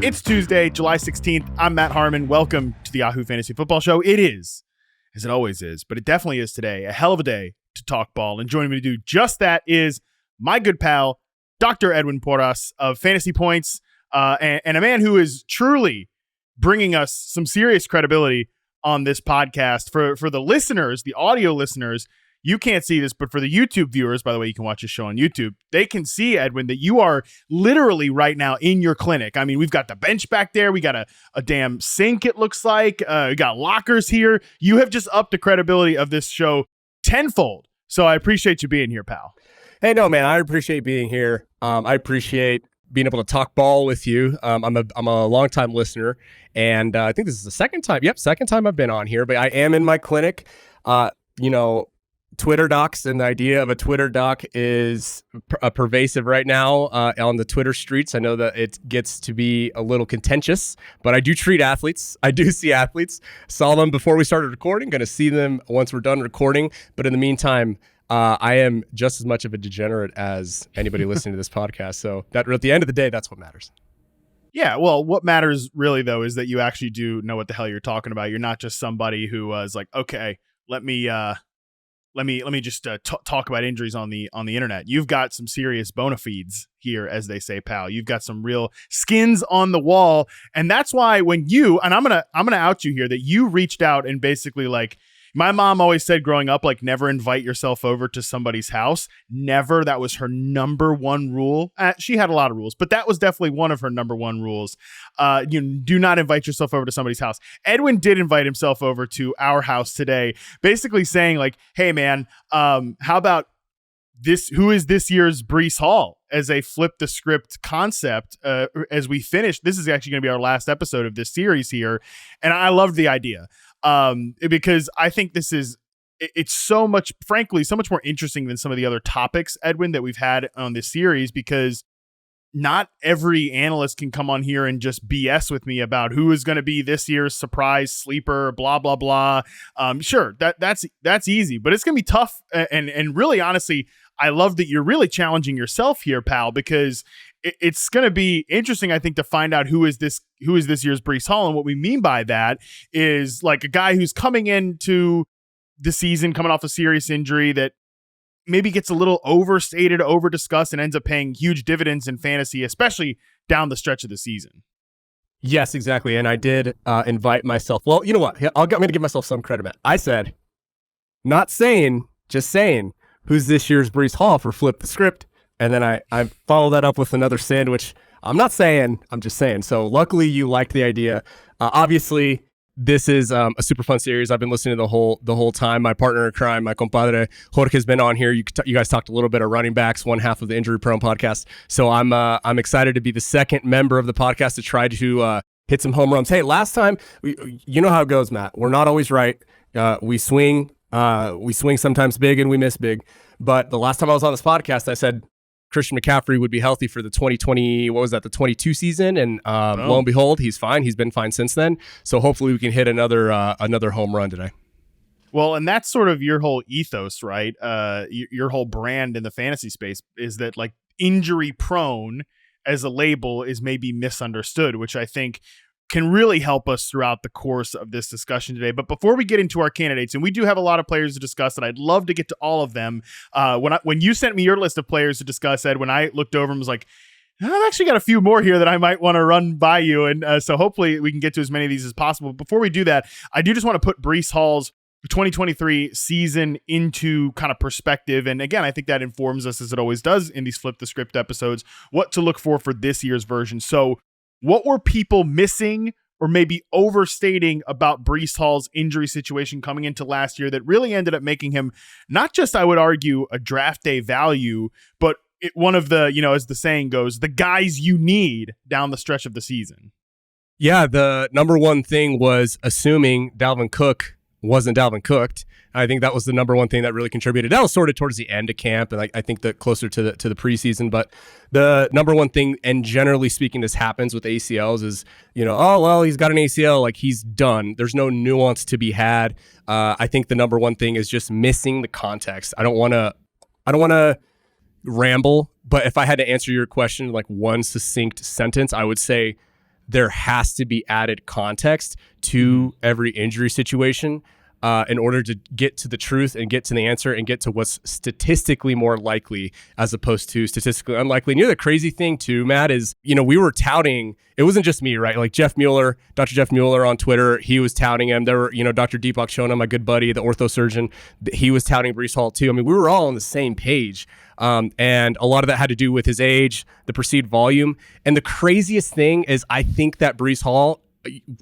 It's Tuesday, July 16th. I'm Matt Harmon. Welcome to the Yahoo Fantasy Football Show. It is, as it always is, but it definitely is today, a hell of a day to talk ball. And joining me to do just that is my good pal, Dr. Edwin Porras of Fantasy Points, and a man who is truly bringing us some serious credibility on this podcast. For the listeners, the audio listeners, you can't see this, but for the YouTube viewers, by the way, you can watch this show on YouTube. They can see, Edwin, that you are literally right now in your clinic. I mean, we've got the bench back there. We got a damn sink, it looks like. We got lockers here. You have just upped the credibility of this show tenfold. So I appreciate you being here, pal. Hey, no, man, I appreciate being here. I appreciate being able to talk ball with you. I'm a longtime listener, and I think this is the second time. Yep, second time I've been on here, but I am in my clinic. Twitter docs and the idea of a Twitter doc is pervasive right now on the Twitter streets. I know that it gets to be a little contentious, but I do treat athletes. I do see athletes. Saw them before we started recording. Going to see them once we're done recording. But in the meantime, I am just as much of a degenerate as anybody listening to this podcast. So that at the end of the day, that's what matters. Yeah, well, what matters really, though, is that you actually do know what the hell you're talking about. You're not just somebody who was like, okay, let me just talk about injuries on the internet. You've got some serious bona fides here, as they say, pal. You've got some real skins on the wall, and that's why when you, and I'm gonna out you here, that you reached out and basically, like, my mom always said growing up, like, never invite yourself over to somebody's house. Never. That was her number one rule. She had a lot of rules, but that was definitely one of her number one rules. You do not invite yourself over to somebody's house. Edwin did invite himself over to our house today, basically saying, like, hey, man, how about this? Who is this year's Breece Hall? As a flip the script concept, as we finish. This is actually going to be our last episode of this series here. And I love the idea. Because I think it's so much, frankly, so much more interesting than some of the other topics, Edwin, that we've had on this series, because not every analyst can come on here and just BS with me about who is going to be this year's surprise sleeper, blah, blah, blah. Sure, that's easy, but it's going to be tough. And really, honestly, I love that you're really challenging yourself here, pal, because it's going to be interesting, I think, to find out who is this year's Breece Hall. And what we mean by that is, like, a guy who's coming into the season, coming off a serious injury that maybe gets a little overstated, over-discussed, and ends up paying huge dividends in fantasy, especially down the stretch of the season. Yes, exactly. And I did invite myself. Well, you know what? I'm going to give myself some credit, Matt. I said, not saying, just saying, who's this year's Breece Hall for Flip the Script. And then I follow that up with another sandwich. I'm not saying, I'm just saying. So luckily you liked the idea. Obviously, this is a super fun series. I've been listening to the whole time. My partner in crime, my compadre Jorge, has been on here. You guys talked a little bit of running backs, one half of the Injury Prone podcast. So I'm excited to be the second member of the podcast to try to hit some home runs. Hey, last time, you know how it goes, Matt. We're not always right. We swing sometimes big and we miss big. But the last time I was on this podcast, I said Christian McCaffrey would be healthy for the 22 season, and lo and behold, he's fine. He's been fine since then. So hopefully we can hit another home run today. Well, and that's sort of your whole ethos, right? Your whole brand in the fantasy space is that, like, injury prone as a label is maybe misunderstood, which I think can really help us throughout the course of this discussion today. But before we get into our candidates, and we do have a lot of players to discuss, and I'd love to get to all of them. When you sent me your list of players to discuss, Ed, when I looked over and was like, I've actually got a few more here that I might want to run by you. And so hopefully we can get to as many of these as possible. Before we do that, I do just want to put Breece Hall's 2023 season into kind of perspective. And again, I think that informs us, as it always does in these Flip the Script episodes, what to look for this year's version. So what were people missing or maybe overstating about Breece Hall's injury situation coming into last year that really ended up making him not just, I would argue, a draft day value, but one of the, as the saying goes, the guys you need down the stretch of the season? Yeah, the number one thing was assuming Dalvin Cook wasn't Dalvin Cooked. I think that was the number one thing that really contributed. That was sort of towards the end of camp, and I think that closer to the preseason. But the number one thing, and generally speaking, this happens with ACLs, is oh well, he's got an ACL, like he's done. There's no nuance to be had. I think the number one thing is just missing the context. I don't want to ramble, but if I had to answer your question like one succinct sentence, I would say there has to be added context to every injury situation in order to get to the truth and get to the answer and get to what's statistically more likely as opposed to statistically unlikely. And the crazy thing too, Matt, is, we were touting, it wasn't just me, right? Like Jeff Mueller, Dr. Jeff Mueller on Twitter, he was touting him. There were, Dr. Deepak Chona, my good buddy, the ortho surgeon, he was touting Breece Hall too. I mean, we were all on the same page. And a lot of that had to do with his age, the perceived volume. And the craziest thing is I think that Breece Hall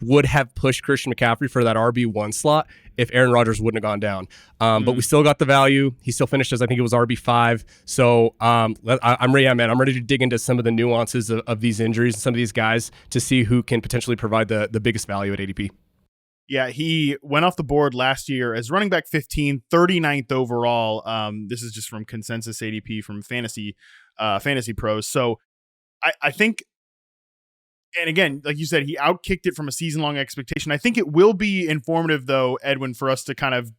would have pushed Christian McCaffrey for that RB1 slot if Aaron Rodgers wouldn't have gone down. But we still got the value. He still finished as, I think it was RB5. So I'm ready, man. I'm ready to dig into some of the nuances of these injuries and some of these guys to see who can potentially provide the biggest value at ADP. Yeah, he went off the board last year as running back 15, 39th overall. This is just from consensus ADP from Fantasy Pros. So I think, and again, like you said, he outkicked it from a season-long expectation. I think it will be informative, though, Edwin, for us to kind of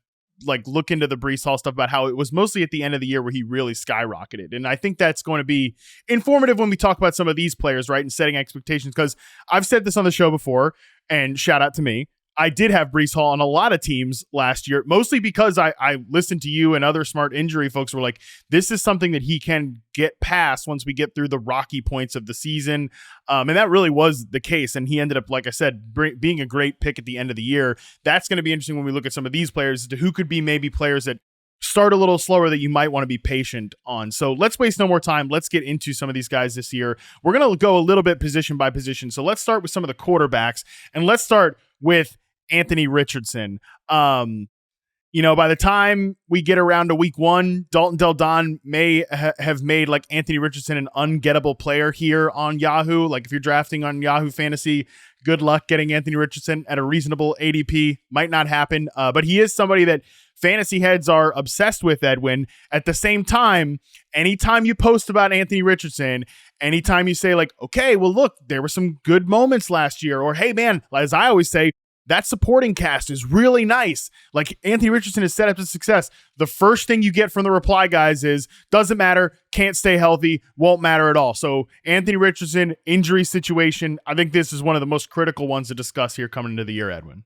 like look into the Breece Hall stuff about how it was mostly at the end of the year where he really skyrocketed. And I think that's going to be informative when we talk about some of these players, right, and setting expectations. Because I've said this on the show before, and shout out to me, I did have Breece Hall on a lot of teams last year, mostly because I listened to you and other smart injury folks were like, this is something that he can get past once we get through the rocky points of the season. And that really was the case. And he ended up, like I said, being a great pick at the end of the year. That's going to be interesting when we look at some of these players as to who could be maybe players that start a little slower that you might want to be patient on. So let's waste no more time. Let's get into some of these guys this year. We're going to go a little bit position by position. So let's start with some of the quarterbacks, and let's start with Anthony Richardson. By the time we get around to week 1, Dalton Del Don may have made like Anthony Richardson an ungettable player here on Yahoo. Like if you're drafting on Yahoo Fantasy, good luck getting Anthony Richardson at a reasonable ADP. Might not happen, but he is somebody that fantasy heads are obsessed with, Edwin. At the same time, anytime you post about Anthony Richardson, anytime you say like, okay, well, look, there were some good moments last year, or hey, man, as I always say, that supporting cast is really nice. Like Anthony Richardson is set up to success. The first thing you get from the reply guys is doesn't matter, can't stay healthy, won't matter at all. So Anthony Richardson, injury situation. I think this is one of the most critical ones to discuss here coming into the year, Edwin.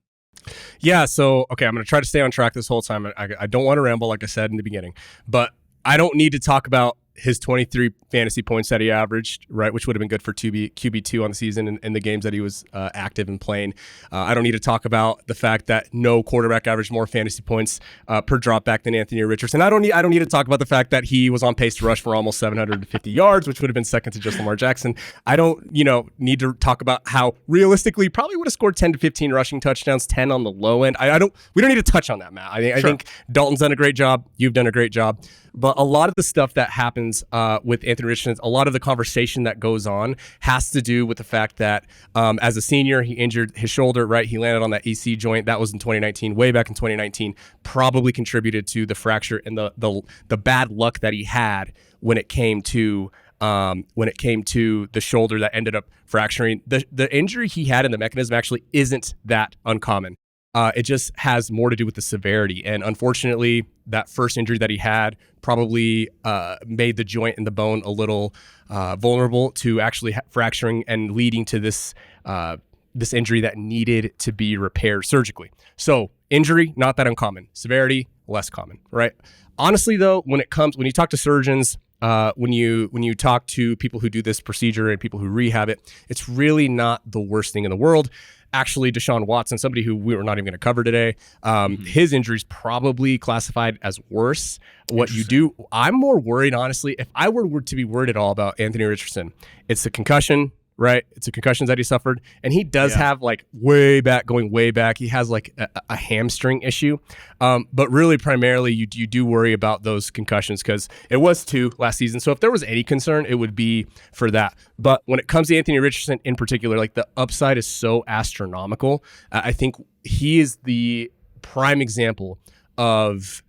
Yeah. So, okay, I'm going to try to stay on track this whole time. I don't want to ramble, like I said in the beginning, but I don't need to talk about his 23 fantasy points that he averaged, right, which would have been good for QB2 on the season in the games that he was active and playing. I don't need to talk about the fact that no quarterback averaged more fantasy points per dropback than Anthony Richardson. I don't need to talk about the fact that he was on pace to rush for almost 750 yards, which would have been second to just Lamar Jackson. I don't, need to talk about how realistically probably would have scored 10 to 15 rushing touchdowns, 10 on the low end. We don't need to touch on that, Matt. I think Dalton's done a great job. You've done a great job. But a lot of the stuff that happens with Anthony Richardson, a lot of the conversation that goes on has to do with the fact that as a senior, he injured his shoulder, right? He landed on that AC joint. That was in 2019, way back in 2019, probably contributed to the fracture and the bad luck that he had when it came to the shoulder that ended up fracturing. The injury he had in the mechanism actually isn't that uncommon. It just has more to do with the severity. And unfortunately, that first injury that he had probably made the joint and the bone a little vulnerable to actually fracturing and leading to this injury that needed to be repaired surgically. So injury, not that uncommon. Severity, less common, right? Honestly, though, when you talk to surgeons, when you talk to people who do this procedure and people who rehab it, it's really not the worst thing in the world. Actually, Deshaun Watson, somebody who we were not even going to cover today, his injury's probably classified as worse. What you do, I'm more worried, honestly, if I were to be worried at all about Anthony Richardson, it's the concussion, right? It's the concussions that he suffered. And he does have going way back, he has like a hamstring issue. But really primarily you do worry about those concussions because it was 2 last season. So if there was any concern, it would be for that. But when it comes to Anthony Richardson in particular, like the upside is so astronomical. I think he is the prime example of,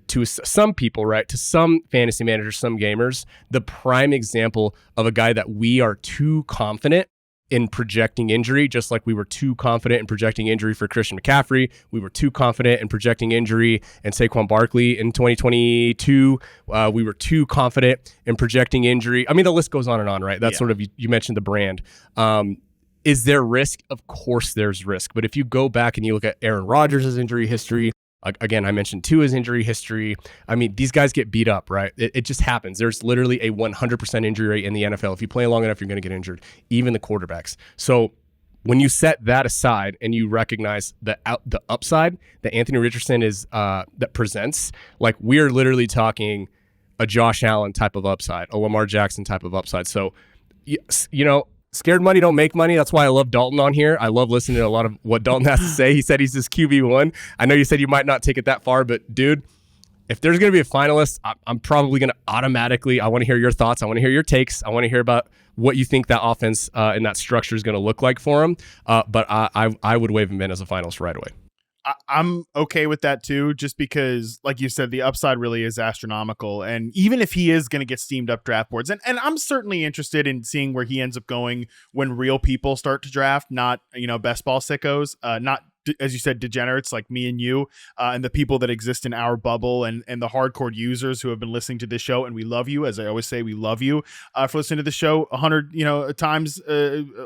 to some people, right, to some fantasy managers, some gamers, the prime example of a guy that we are too confident in projecting injury, just like we were too confident in projecting injury for Christian McCaffrey. We were too confident in projecting injury in Saquon Barkley in 2022. We were too confident in projecting injury. I mean, the list goes on and on, right? That's sort of, you mentioned the brand. Is there risk? Of course there's risk. But if you go back and you look at Aaron Rodgers' injury history, again, I mentioned Tua's injury history. I mean, these guys get beat up, right? It just happens. There's literally a 100% injury rate in the NFL. If you play long enough, you're going to get injured, even the quarterbacks. So when you set that aside and you recognize the upside that Anthony Richardson is that presents, like we're literally talking a Josh Allen type of upside, a Lamar Jackson type of upside. So, you know, scared money don't make money. That's why I love Dalton on here. I love listening to a lot of what Dalton has to say. He said he's this QB1. I know you said you might not take it that far, but dude, if there's going to be a finalist, I'm probably going to automatically, I want to hear your thoughts. I want to hear your takes. I want to hear about what you think that offense and that structure is going to look like for him. But I would wave him in as a finalist right away. I'm okay with that too, just because, like you said, the upside really is astronomical. And even if he is going to get steamed up draft boards, and I'm certainly interested in seeing where he ends up going when real people start to draft, not, you know, best ball sickos, not, as you said, degenerates like me and you, and the people that exist in our bubble, and the hardcore users who have been listening to this show. And we love you. As I always say, we love you for listening to the show 100, times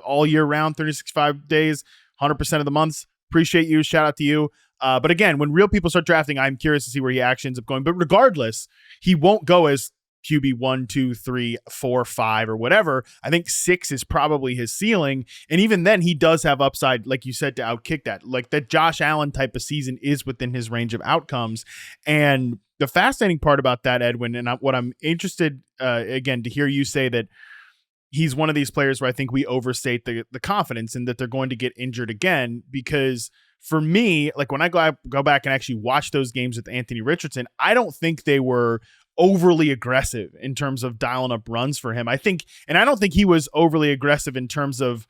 all year round, 365 days, 100% of the months. Appreciate you. Shout out to you. But again, when real people start drafting, I'm curious to see where he actually ends up going. But regardless, he won't go as QB 1, 2, 3, 4, 5, or whatever. I think 6 is probably his ceiling. And even then, he does have upside, like you said, to outkick that. Like that Josh Allen type of season is within his range of outcomes. And the fascinating part about that, Edwin, and what I'm interested, again, to hear you say that he's one of these players where I think we overstate the confidence and that they're going to get injured again, because for me, like when I go back and actually watch those games with Anthony Richardson, I don't think they were overly aggressive in terms of dialing up runs for him. I don't think he was overly aggressive in terms of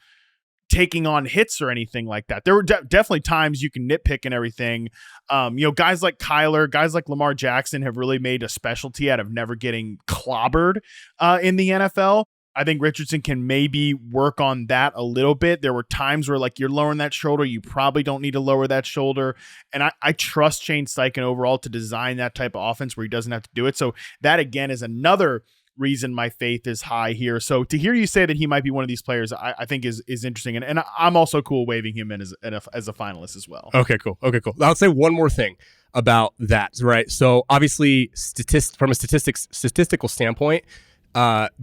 taking on hits or anything like that. There were definitely times you can nitpick and everything. Guys like Kyler, guys like Lamar Jackson have really made a specialty out of never getting clobbered in the NFL. I think Richardson can maybe work on that a little bit. There were times where, like, you're lowering that shoulder. You probably don't need to lower that shoulder. And I trust Shane Steichen overall to design that type of offense where he doesn't have to do it. So that, again, is another reason my faith is high here. So to hear you say that he might be one of these players, I think is interesting. And I'm also cool waving him in as a finalist as well. Okay, cool. I'll say one more thing about that, right? So obviously, from a statistical standpoint,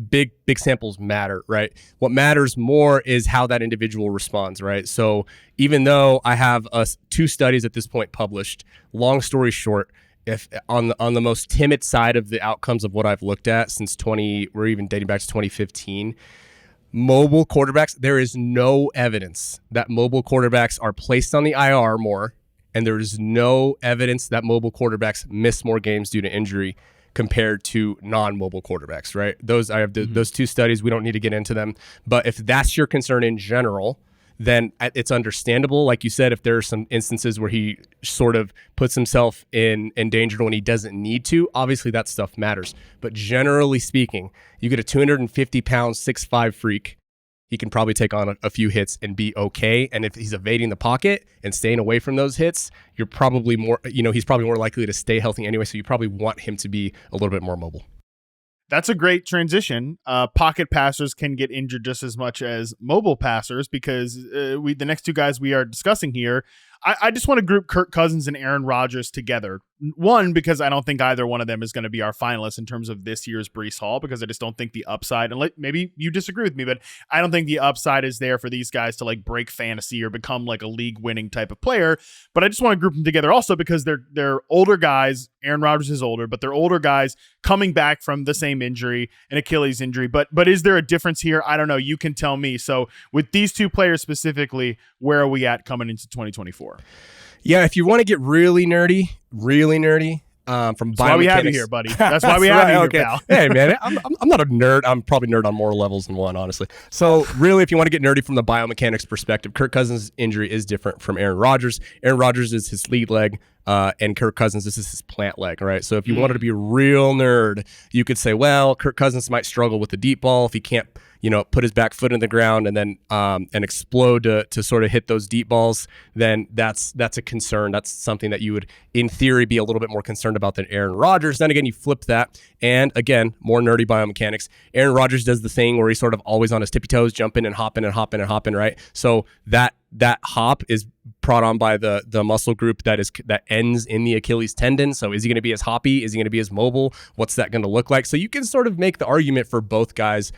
big samples matter, right? What matters more is how that individual responds, right? So even though I have 2 studies at this point published, long story short, if on the most timid side of the outcomes of what I've looked at since we're even dating back to 2015, mobile quarterbacks, there is no evidence that mobile quarterbacks are placed on the IR more, and there is no evidence that mobile quarterbacks miss more games due to injury compared to non-mobile quarterbacks, right? Those I have those 2 studies. We don't need to get into them. But if that's your concern in general, then it's understandable. Like you said, if there are some instances where he sort of puts himself in danger when he doesn't need to, obviously that stuff matters. But generally speaking, you get a 250-pound, 6'5" freak, he can probably take on a few hits and be okay. And if he's evading the pocket and staying away from those hits, you're probably he's probably more likely to stay healthy anyway. So you probably want him to be a little bit more mobile. That's a great transition. Pocket passers can get injured just as much as mobile passers, because the next 2 guys we are discussing here, I just want to group Kirk Cousins and Aaron Rodgers together. One, because I don't think either one of them is going to be our finalists in terms of this year's Breece Hall, because I just don't think the upside, and maybe you disagree with me, but I don't think the upside is there for these guys to like break fantasy or become like a league winning type of player. But I just want to group them together also because they're older guys. Aaron Rodgers is older, but they're older guys coming back from the same injury, an Achilles injury. But is there a difference here? I don't know. You can tell me. So with these 2 players specifically, where are we at coming into 2024? Yeah, if you want to get really nerdy, from that's why we have you here, buddy. That's why we have you here, pal. Hey, man, I'm not a nerd. I'm probably nerd on more levels than one, honestly. So really, if you want to get nerdy from the biomechanics perspective, Kirk Cousins' injury is different from Aaron Rodgers. Aaron Rodgers is his lead leg. and Kirk Cousins, this is his plant leg, right? So if you wanted to be a real nerd, you could say, well, Kirk Cousins might struggle with the deep ball if he can't, put his back foot in the ground and then and explode to sort of hit those deep balls. Then that's a concern. That's something that you would, in theory, be a little bit more concerned about than Aaron Rodgers. Then again, you flip that, and again, more nerdy biomechanics. Aaron Rodgers does the thing where he's sort of always on his tippy toes, jumping and hopping and hopping and hopping, right? So that hop is brought on by the muscle group that ends in the Achilles tendon. So is he going to be as hoppy? Is he going to be as mobile? What's that going to look like? So you can sort of make the argument for both guys.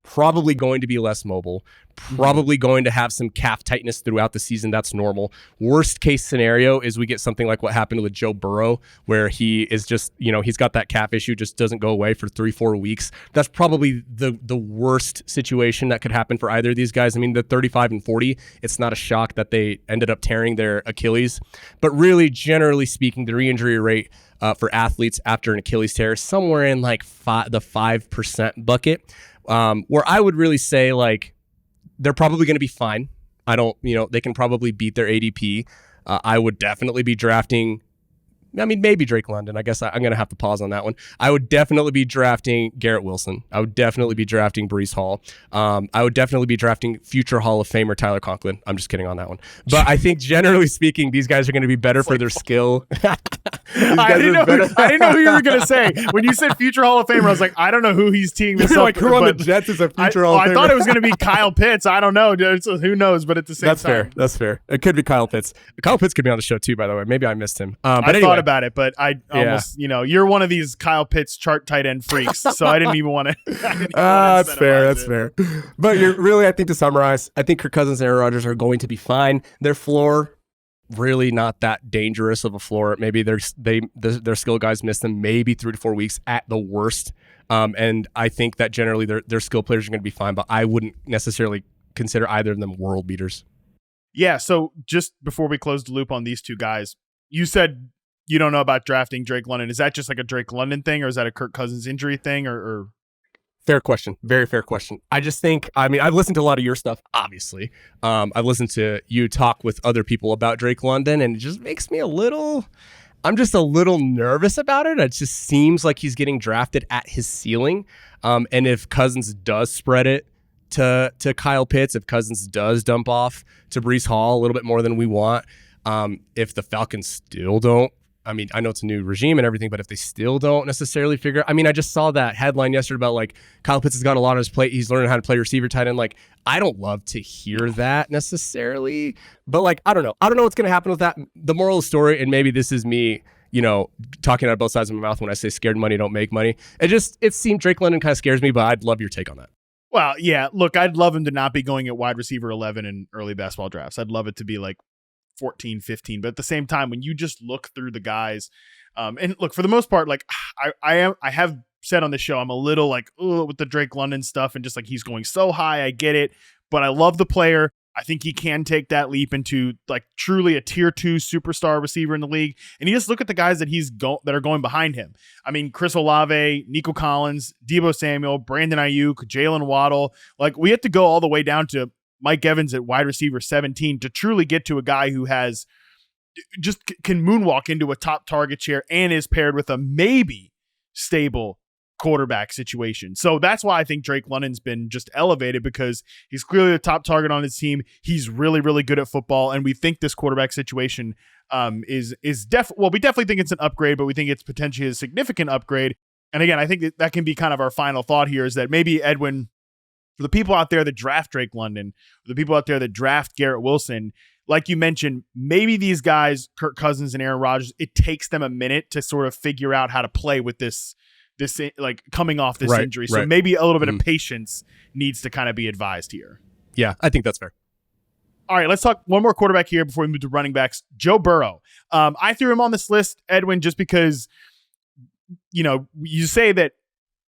Probably going to be less mobile, probably going to have some calf tightness throughout the season. That's normal. Worst case scenario is we get something like what happened with Joe Burrow, where he is just, he's got that calf issue, just doesn't go away for 3-4 weeks. That's probably the worst situation that could happen for either of these guys. I mean, the 35 and 40, it's not a shock that they ended up tearing their Achilles. But really, generally speaking, the re-injury rate for athletes after an Achilles tear is somewhere in like the 5% bucket. Where I would really say, like, they're probably going to be fine. They can probably beat their ADP. I would definitely be drafting, maybe Drake London. I guess I'm going to have to pause on that one. I would definitely be drafting Garrett Wilson. I would definitely be drafting Breece Hall. I would definitely be drafting future Hall of Famer Tyler Conklin. I'm just kidding on that one. But I think generally speaking, these guys are going to be better for their skill. I didn't know who you were going to say. When you said future Hall of Famer, I was like, I don't know who he's teeing this up. Like, who on the Jets is a future Hall of Famer? I thought it was going to be Kyle Pitts. I don't know. Who knows? But at the same time. That's fair. It could be Kyle Pitts. Kyle Pitts could be on the show too, by the way. Maybe I missed him. But I thought about it, but I almost, you're one of these Kyle Pitts chart tight end freaks, so I didn't even want to. That's fair. That's fair. But I think to summarize, I think Kirk Cousins and Aaron Rodgers are going to be fine. Their floor, really not that dangerous of a floor. Maybe their skill guys miss them maybe 3 to 4 weeks at the worst. And I think that generally their skill players are going to be fine, but I wouldn't necessarily consider either of them world beaters. Yeah. So just before we close the loop on these two guys, you said you don't know about drafting Drake London. Is that just like a Drake London thing, or is that a Kirk Cousins injury thing, or? Fair question. Very fair question. I just think, I've listened to a lot of your stuff, obviously. I've listened to you talk with other people about Drake London, and it just makes me I'm just a little nervous about it. It just seems like he's getting drafted at his ceiling. And if Cousins does spread it to Kyle Pitts, if Cousins does dump off to Breece Hall a little bit more than we want, if the Falcons still don't, I know it's a new regime and everything, but if they still don't necessarily figure, I just saw that headline yesterday about like Kyle Pitts has got a lot on his plate. He's learning how to play receiver tight end. Like, I don't love to hear that necessarily, but like, I don't know what's going to happen with that. The moral of the story, and maybe this is me, talking out of both sides of my mouth when I say scared money don't make money. It seemed Drake London kind of scares me, but I'd love your take on that. Well, yeah, look, I'd love him to not be going at wide receiver 11 in early basketball drafts. I'd love it to be like 14, 15. But at the same time, when you just look through the guys, and look, for the most part, like I have said on the show, I'm a little like, with the Drake London stuff and just like he's going so high. I get it, but I love the player. I think he can take that leap into like truly a tier 2 superstar receiver in the league. And you just look at the guys that that are going behind him. Chris Olave, Nico Collins, Deebo Samuel, Brandon Ayuk, Jalen Waddle. Like, we have to go all the way down to Mike Evans at wide receiver 17 to truly get to a guy who has just can moonwalk into a top target share and is paired with a maybe stable quarterback situation. So that's why I think Drake London's been just elevated, because he's clearly the top target on his team. He's really, really good at football. And we think this quarterback situation we definitely think it's an upgrade, but we think it's potentially a significant upgrade. And again, I think that can be kind of our final thought here, is that maybe Edwin, for the people out there that draft Drake London, the people out there that draft Garrett Wilson, like you mentioned, maybe these guys, Kirk Cousins and Aaron Rodgers, it takes them a minute to sort of figure out how to play with this like coming off this injury. So maybe a little bit of patience needs to kind of be advised here. Yeah, I think that's fair. All right, let's talk one more quarterback here before we move to running backs. Joe Burrow. I threw him on this list, Edwin, just because, you say that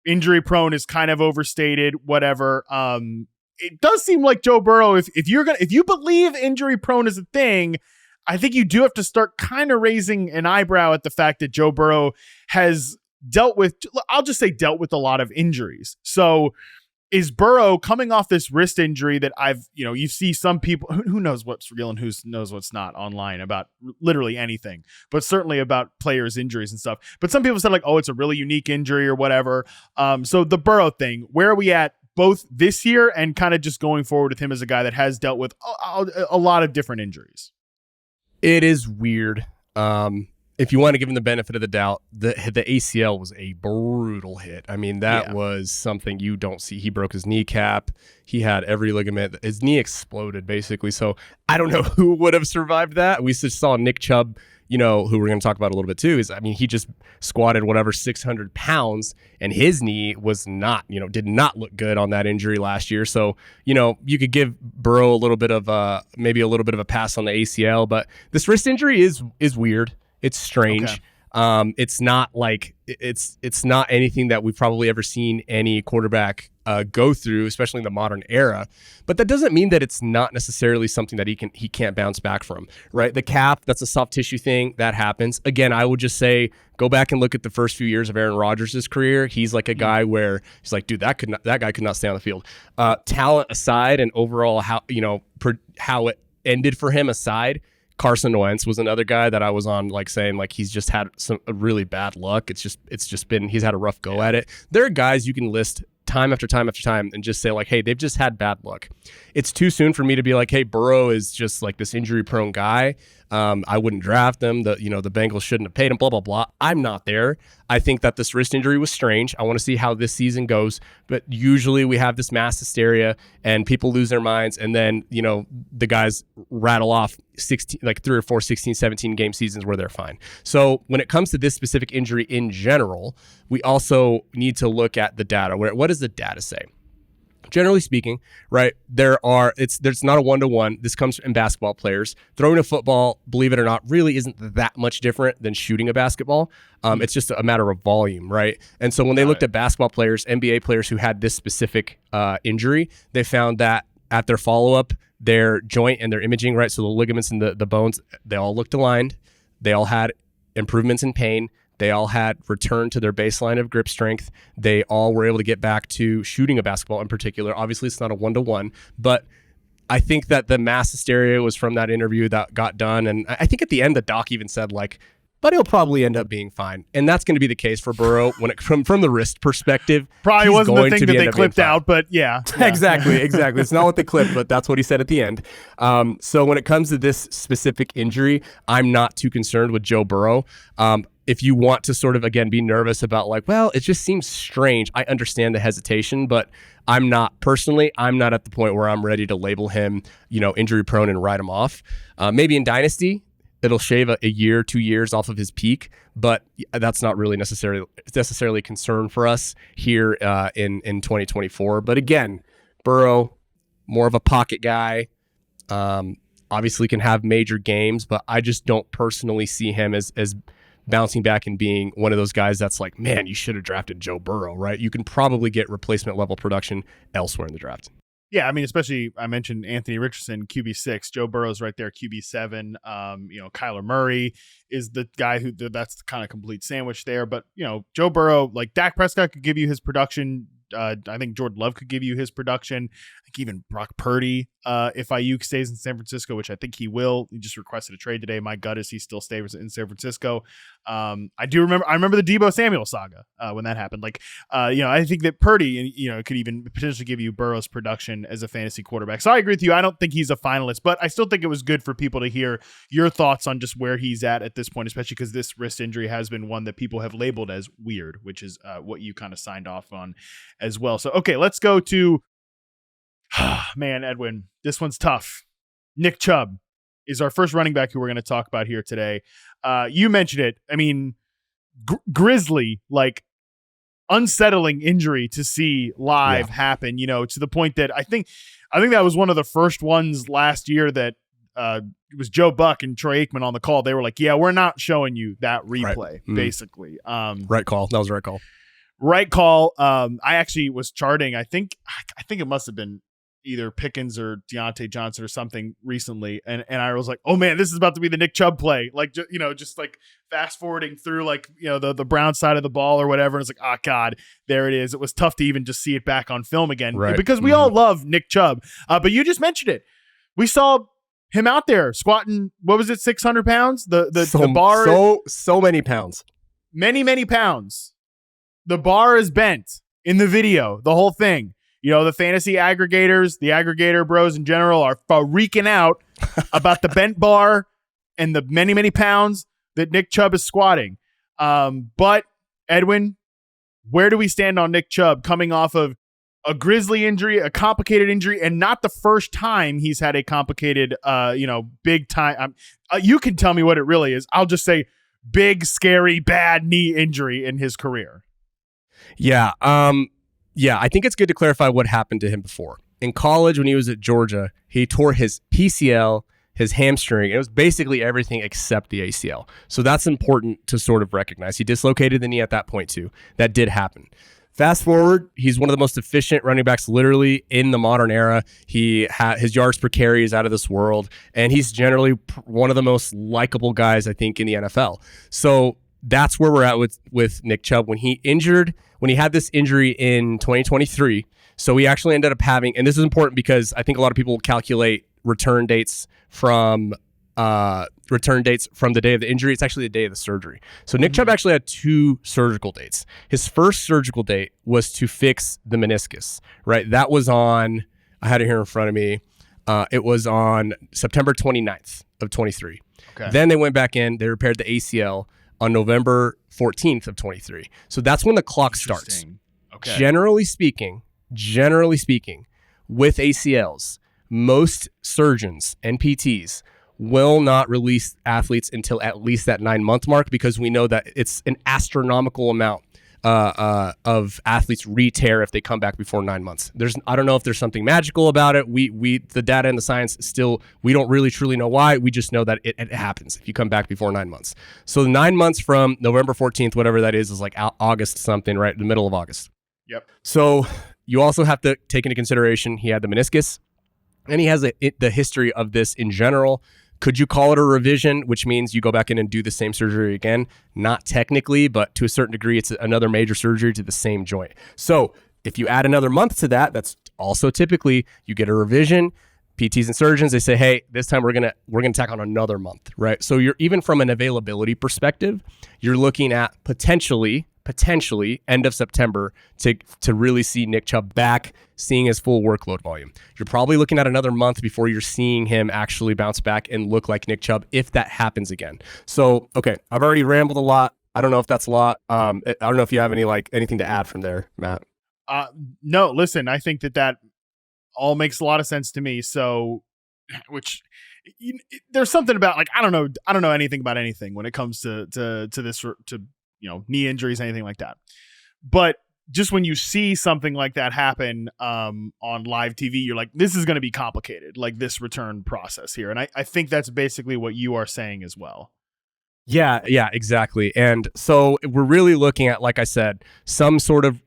injury prone is kind of overstated, whatever. It does seem like Joe Burrow, if you believe injury prone is a thing, I think you do have to start kind of raising an eyebrow at the fact that Joe Burrow has dealt with a lot of injuries. So is Burrow coming off this wrist injury that you see some people, who knows what's real and who knows what's not online about literally anything, but certainly about players' injuries and stuff. But some people said like, oh, it's a really unique injury or whatever. So the Burrow thing, where are we at both this year and kind of just going forward with him as a guy that has dealt with a lot of different injuries? It is weird. If you want to give him the benefit of the doubt, the ACL was a brutal hit. I mean, that was something you don't see. He broke his kneecap. He had every ligament. His knee exploded, basically. So I don't know who would have survived that. We just saw Nick Chubb, who we're going to talk about a little bit too, he just squatted 600 pounds, and his knee was not, did not look good on that injury last year. So, you could give Burrow a little bit of maybe a little bit of a pass on the ACL, but this wrist injury is weird. It's strange. Okay. It's not like it's not anything that we've probably ever seen any quarterback go through, especially in the modern era. But that doesn't mean that it's not necessarily something that he can't bounce back from, right? The calf, that's a soft tissue thing that happens. Again, I would just say go back and look at the first few years of Aaron Rodgers' career. He's like a guy where he's like, dude, that guy could not stay on the field. Talent aside, and overall how it ended for him aside, Carson Wentz was another guy that I was on saying he's just had some really bad luck. It's just been, he's had a rough go at it. There are guys you can list time after time after time and just say hey, they've just had bad luck. It's too soon for me to be like, hey, Burrow is just this injury prone guy. I wouldn't draft him. The Bengals shouldn't have paid him, blah, blah, blah. I'm not there. I think that this wrist injury was strange. I want to see how this season goes. But usually we have this mass hysteria and people lose their minds. And then, the guys rattle off 3 or 4, 16, 17 game seasons where they're fine. So when it comes to this specific injury in general, we also need to look at the data. What does the data say? Generally speaking, right, there's not a one-to-one. This comes in basketball players. Throwing a football, believe it or not, really isn't that much different than shooting a basketball. It's just a matter of volume, right? And so when they looked at basketball players, NBA players who had this specific injury, they found that at their follow-up, their joint and their imaging, right, so the ligaments and the bones, they all looked aligned. They all had improvements in pain. They all had returned to their baseline of grip strength. They all were able to get back to shooting a basketball in particular. Obviously, it's not a one-to-one, but I think that the mass hysteria was from that interview that got done. And I think at the end, the doc even said, but he'll probably end up being fine. And that's going to be the case for Burrow when it from the wrist perspective. Probably wasn't the thing that they clipped out, but yeah. Exactly. It's not what they clipped, but that's what he said at the end. So when it comes to this specific injury, I'm not too concerned with Joe Burrow. If you want to sort of, again, be nervous about it just seems strange. I understand the hesitation, but I'm not at the point where I'm ready to label him, injury prone and write him off. Maybe in Dynasty, it'll shave a year, 2 years off of his peak, but that's not really necessarily a concern for us here in 2024. But again, Burrow, more of a pocket guy, obviously can have major games, but I just don't personally see him as bouncing back and being one of those guys that's man, you should have drafted Joe Burrow, right? You can probably get replacement level production elsewhere in the draft. Yeah, especially I mentioned Anthony Richardson, QB6. Joe Burrow's right there, QB7. Kyler Murray is the guy that's the kind of complete sandwich there. But Joe Burrow, Dak Prescott could give you his production. I think Jordan Love could give you his production. I think even Brock Purdy, if Ayuk stays in San Francisco, which I think he will. He just requested a trade today. My gut is he still stays in San Francisco. I remember the Deebo Samuel saga when that happened. I think that Purdy, could even potentially give you Burrow's production as a fantasy quarterback. So I agree with you. I don't think he's a finalist, but I still think it was good for people to hear your thoughts on just where he's at this point, especially because this wrist injury has been one that people have labeled as weird, which is what you kind of signed off on as well. So, okay, let's go to, man, Edwin, this one's tough. Nick Chubb is our first running back who we're going to talk about here today. You mentioned it. Grisly, unsettling injury to see live happen, to the point that I think that was one of the first ones last year that it was Joe Buck and Troy Aikman on the call. They were like, yeah, we're not showing you that replay, basically. Right call. That was the right call. Right call. I actually was charting. I think it must have been either Pickens or Deontay Johnson or something recently, and I was like, oh man, this is about to be the Nick Chubb play, like just like fast forwarding through like the Brown side of the ball or whatever, and it's like, oh god, there it is. It was tough to even just see it back on film again, right, because we all love Nick Chubb, but you just mentioned it. We saw him out there squatting, what was it, 600 pounds? The bar, so many pounds, many pounds. The bar is bent in the video, the whole thing. The fantasy aggregators, the aggregator bros in general are freaking out about the bent bar and the many pounds that Nick Chubb is squatting. But Edwin, where do we stand on Nick Chubb coming off of a grisly injury, a complicated injury, and not the first time he's had a complicated, big time. You can tell me what it really is. I'll just say big, scary, bad knee injury in his career. Yeah. I think it's good to clarify what happened to him before. In college, when he was at Georgia, he tore his PCL, his hamstring. It was basically everything except the ACL. So that's important to sort of recognize. He dislocated the knee at that point too. That did happen. Fast forward, he's one of the most efficient running backs literally in the modern era. His yards per carry is out of this world, and he's generally one of the most likable guys, I think, in the NFL. So that's where we're at with Nick Chubb. When he had this injury in 2023, so he actually ended up having, and this is important because I think a lot of people calculate return dates from the day of the injury. It's actually the day of the surgery. So Nick Chubb actually had 2 surgical dates. His first surgical date was to fix the meniscus, right? That was on, I had it here in front of me. It was on September 29th of 23. Okay. Then they went back in, they repaired the ACL on November 14th of 23. So that's when the clock starts. Okay. Generally speaking, with ACLs, most surgeons and PTs will not release athletes until at least that 9-month mark, because we know that it's an astronomical amount of athletes re-tear if they come back before 9 months. I don't know if there's something magical about it. The data and the science still, we don't really truly know why. We just know that it happens if you come back before 9 months. So 9 months from November 14th, whatever that is like August something, right? The middle of August. Yep. So you also have to take into consideration he had the meniscus, and he has the history of this in general. Could you call it a revision, which means you go back in and do the same surgery again? Not technically, but to a certain degree, it's another major surgery to the same joint. So if you add another month to that, that's also typically you get a revision. PTs and surgeons, they say, hey, this time we're gonna tack on another month, right? So you're, even from an availability perspective, you're looking at potentially end of September to really see Nick Chubb back, seeing his full workload volume. You're probably looking at another month before you're seeing him actually bounce back and look like Nick Chubb, if that happens again. So, okay, I've already rambled a lot. I don't know if that's a lot. I don't know if you have anything to add from there, Matt. No, listen, I think that all makes a lot of sense to me. So, there's something about, like, I don't know anything about anything when it comes to this, to knee injuries, anything like that. But just when you see something like that happen on live TV, you're like, this is going to be complicated, like this return process here. And I think that's basically what you are saying as well. Yeah, exactly. And so we're really looking at, like I said, some sort of,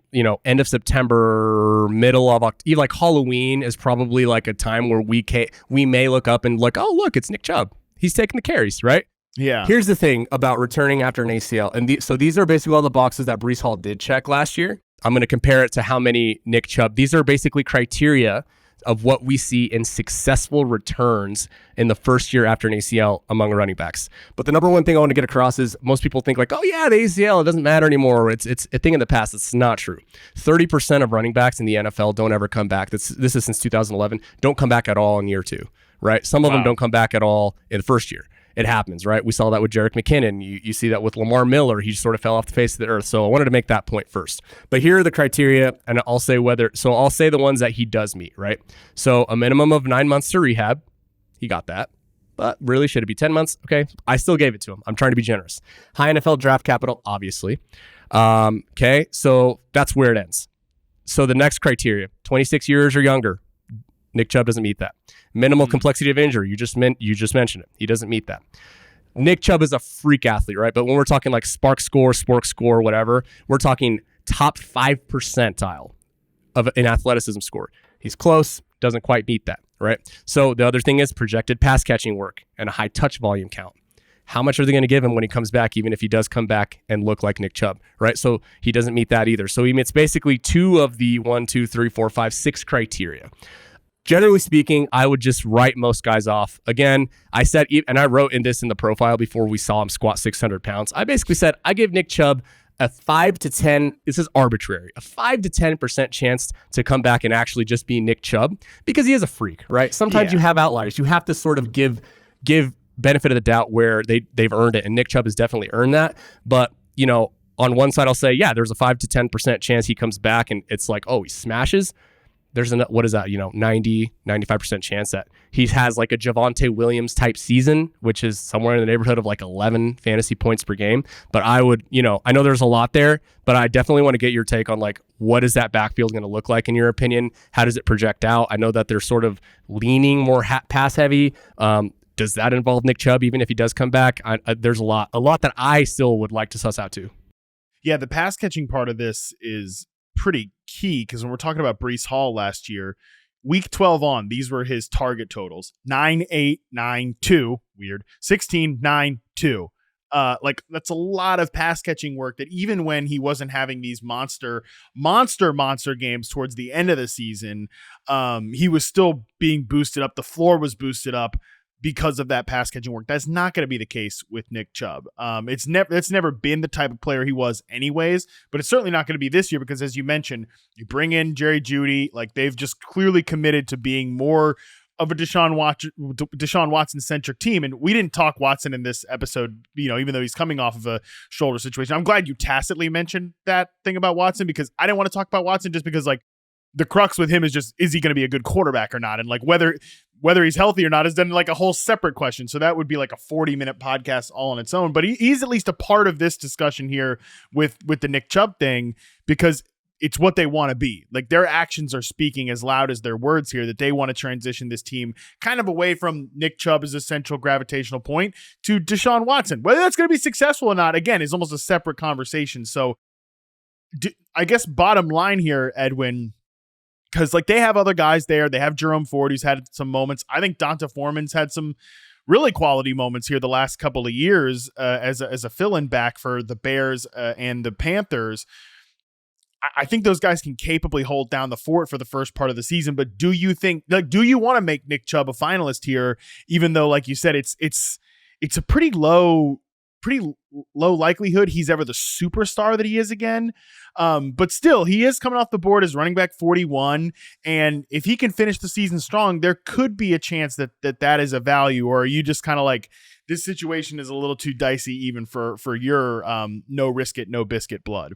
end of September, middle of October, like Halloween is probably like a time where we may look up and like, oh, look, it's Nick Chubb. He's taking the carries, right? Yeah. Here's the thing about returning after an ACL. And so these are basically all the boxes that Breece Hall did check last year. I'm going to compare it to how many Nick Chubb. These are basically criteria of what we see in successful returns in the first year after an ACL among running backs. But the number one thing I want to get across is most people think like, oh yeah, the ACL, it doesn't matter anymore. It's a thing in the past. It's not true. 30% of running backs in the NFL don't ever come back. This is since 2011. Don't come back at all in year 2, right? Some of them don't come back at all in the first year. It happens, right? We saw that with Jerick McKinnon. You see that with Lamar Miller. He just sort of fell off the face of the earth. So I wanted to make that point first. But here are the criteria, and I'll say the ones that he does meet, right? So a minimum of 9 months to rehab. He got that. But really, should it be 10 months? Okay, I still gave it to him. I'm trying to be generous. High NFL draft capital, obviously. Okay, so that's where it ends. So the next criteria, 26 years or younger. Nick Chubb doesn't meet that. Minimal complexity of injury. You just mentioned it. He doesn't meet that. Nick Chubb is a freak athlete, right? But when we're talking like SPARQ score, whatever, we're talking top 5 percentile of an athleticism score. He's close. doesn't quite meet that, right? So the other thing is projected pass catching work and a high touch volume count. How much are they going to give him when he comes back, even if he does come back and look like Nick Chubb, right? So he doesn't meet that either. So he meets basically 2 of the 1, 2, 3, 4, 5, 6 criteria. Generally speaking, I would just write most guys off. Again, I said, and I wrote in the profile before we saw him squat 600 pounds. I basically said, I give Nick Chubb a 5 to 10, this is arbitrary, a 5 to 10% chance to come back and actually just be Nick Chubb because he is a freak, right? Sometimes you have outliers. You have to sort of give benefit of the doubt where they've earned it, and Nick Chubb has definitely earned that. But, you know, on one side, I'll say, yeah, there's a 5 to 10% chance he comes back and it's like, oh, he smashes. There's what is that, 90, 95% chance that he has like a Javonte Williams type season, which is somewhere in the neighborhood of like 11 fantasy points per game. But I would, I know there's a lot there, but I definitely want to get your take on like, what is that backfield going to look like in your opinion? How does it project out? I know that they're sort of leaning more pass heavy. Does that involve Nick Chubb, even if he does come back? There's a lot that I still would like to suss out too. Yeah, the pass catching part of this is pretty key because when we're talking about Breece Hall last year, week 12 on, these were his target totals: 9, 8, 9, 2, weird, 16, 9, 2. Like that's a lot of pass catching work that even when he wasn't having these monster games towards the end of the season, he was still being boosted up. The floor was boosted up because of that pass catching work. That's not going to be the case with Nick Chubb. It's never been the type of player he was anyways, but it's certainly not going to be this year because, as you mentioned, you bring in Jerry Jeudy, like they've just clearly committed to being more of a Deshaun Watson centric team. And we didn't talk Watson in this episode, even though he's coming off of a shoulder situation. I'm glad you tacitly mentioned that thing about Watson because I didn't want to talk about Watson just because like the crux with him is just, is he going to be a good quarterback or not? And like whether he's healthy or not is then like a whole separate question. So that would be like a 40-minute podcast all on its own. But he's at least a part of this discussion here with the Nick Chubb thing because it's what they want to be. Like their actions are speaking as loud as their words here that they want to transition this team kind of away from Nick Chubb as a central gravitational point to Deshaun Watson. Whether that's going to be successful or not, again, is almost a separate conversation. So I guess bottom line here, Edwin, because like they have other guys there. They have Jerome Ford, who's had some moments. I think Donta Foreman's had some really quality moments here the last couple of years as a fill-in back for the Bears and the Panthers. I think those guys can capably hold down the fort for the first part of the season. But do you want to make Nick Chubb a finalist here, even though, like you said, it's a pretty low likelihood he's ever the superstar that he is again. But still, he is coming off the board as running back 41. And if he can finish the season strong, there could be a chance that is a value. Or are you just kind of like, this situation is a little too dicey even for your no risk it, no biscuit blood?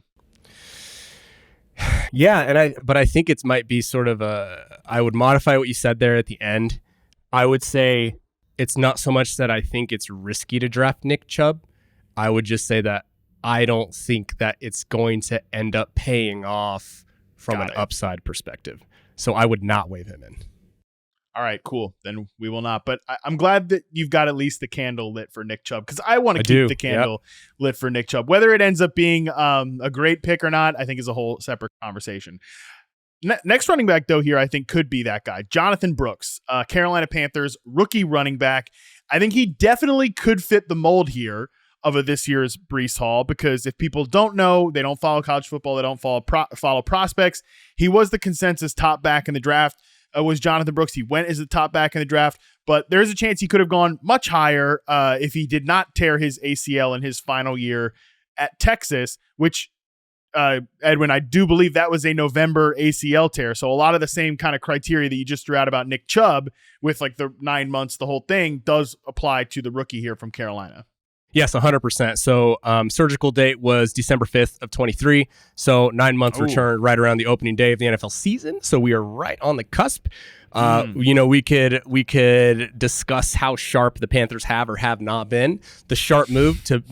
Yeah, but I think it might be sort of I would modify what you said there at the end. I would say it's not so much that I think it's risky to draft Nick Chubb. I would just say that I don't think that it's going to end up paying off from an upside perspective. So I would not wave him in. All right, cool. Then we will not. But I'm glad that you've got at least the candle lit for Nick Chubb because I want to keep the candle lit for Nick Chubb. Whether it ends up being a great pick or not, I think is a whole separate conversation. Next running back, though, here I think could be that guy. Jonathan Brooks, Carolina Panthers, rookie running back. I think he definitely could fit the mold here of this year's Breece Hall because if people don't know, they don't follow college football, they don't follow prospects. He was the consensus top back in the draft. Was Jonathan Brooks. He went as the top back in the draft, but there's a chance he could have gone much higher if he did not tear his ACL in his final year at Texas, which, Edwin, I do believe that was a November ACL tear. So a lot of the same kind of criteria that you just threw out about Nick Chubb with like the 9 months, the whole thing does apply to the rookie here from Carolina. Yes, 100%. So surgical date was December 5th of 23. So 9 months return right around the opening day of the NFL season. So we are right on the cusp. We could discuss how sharp the Panthers have or have not been. The sharp move to,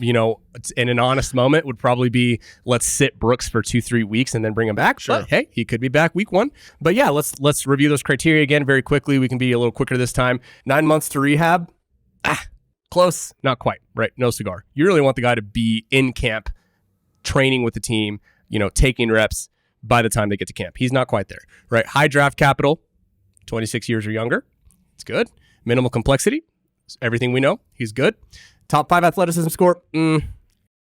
in an honest moment would probably be let's sit Brooks for 2-3 weeks and then bring him back. Sure. But hey, he could be back week 1. But yeah, let's review those criteria again very quickly. We can be a little quicker this time. 9 months to rehab. Close, not quite, right? No cigar. You really want the guy to be in camp, training with the team, taking reps by the time they get to camp. He's not quite there, right? High draft capital, 26 years or younger. It's good. Minimal complexity. Everything we know. He's good. Top 5 athleticism score.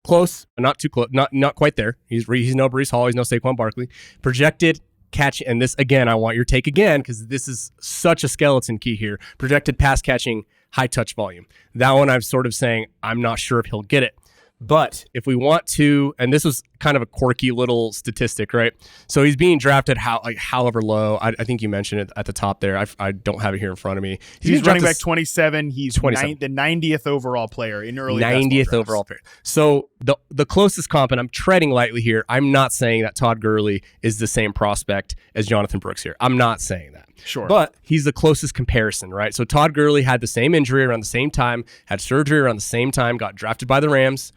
Close, but not too close. Not quite there. He's no Breece Hall. He's no Saquon Barkley. Projected catch, and this again, I want your take again because this is such a skeleton key here. Projected pass catching, high touch volume. That one I'm sort of saying I'm not sure if he'll get it. But if we want to, and this was kind of a quirky little statistic, right? So he's being drafted however low. I think you mentioned it at the top there. I don't have it here in front of me. He's running back 27. He's 27. The 90th overall player in early 90th overall player. So the closest comp, and I'm treading lightly here, I'm not saying that Todd Gurley is the same prospect as Jonathon Brooks here. I'm not saying that. Sure. But he's the closest comparison, right? So Todd Gurley had the same injury around the same time, had surgery around the same time, got drafted by the Rams.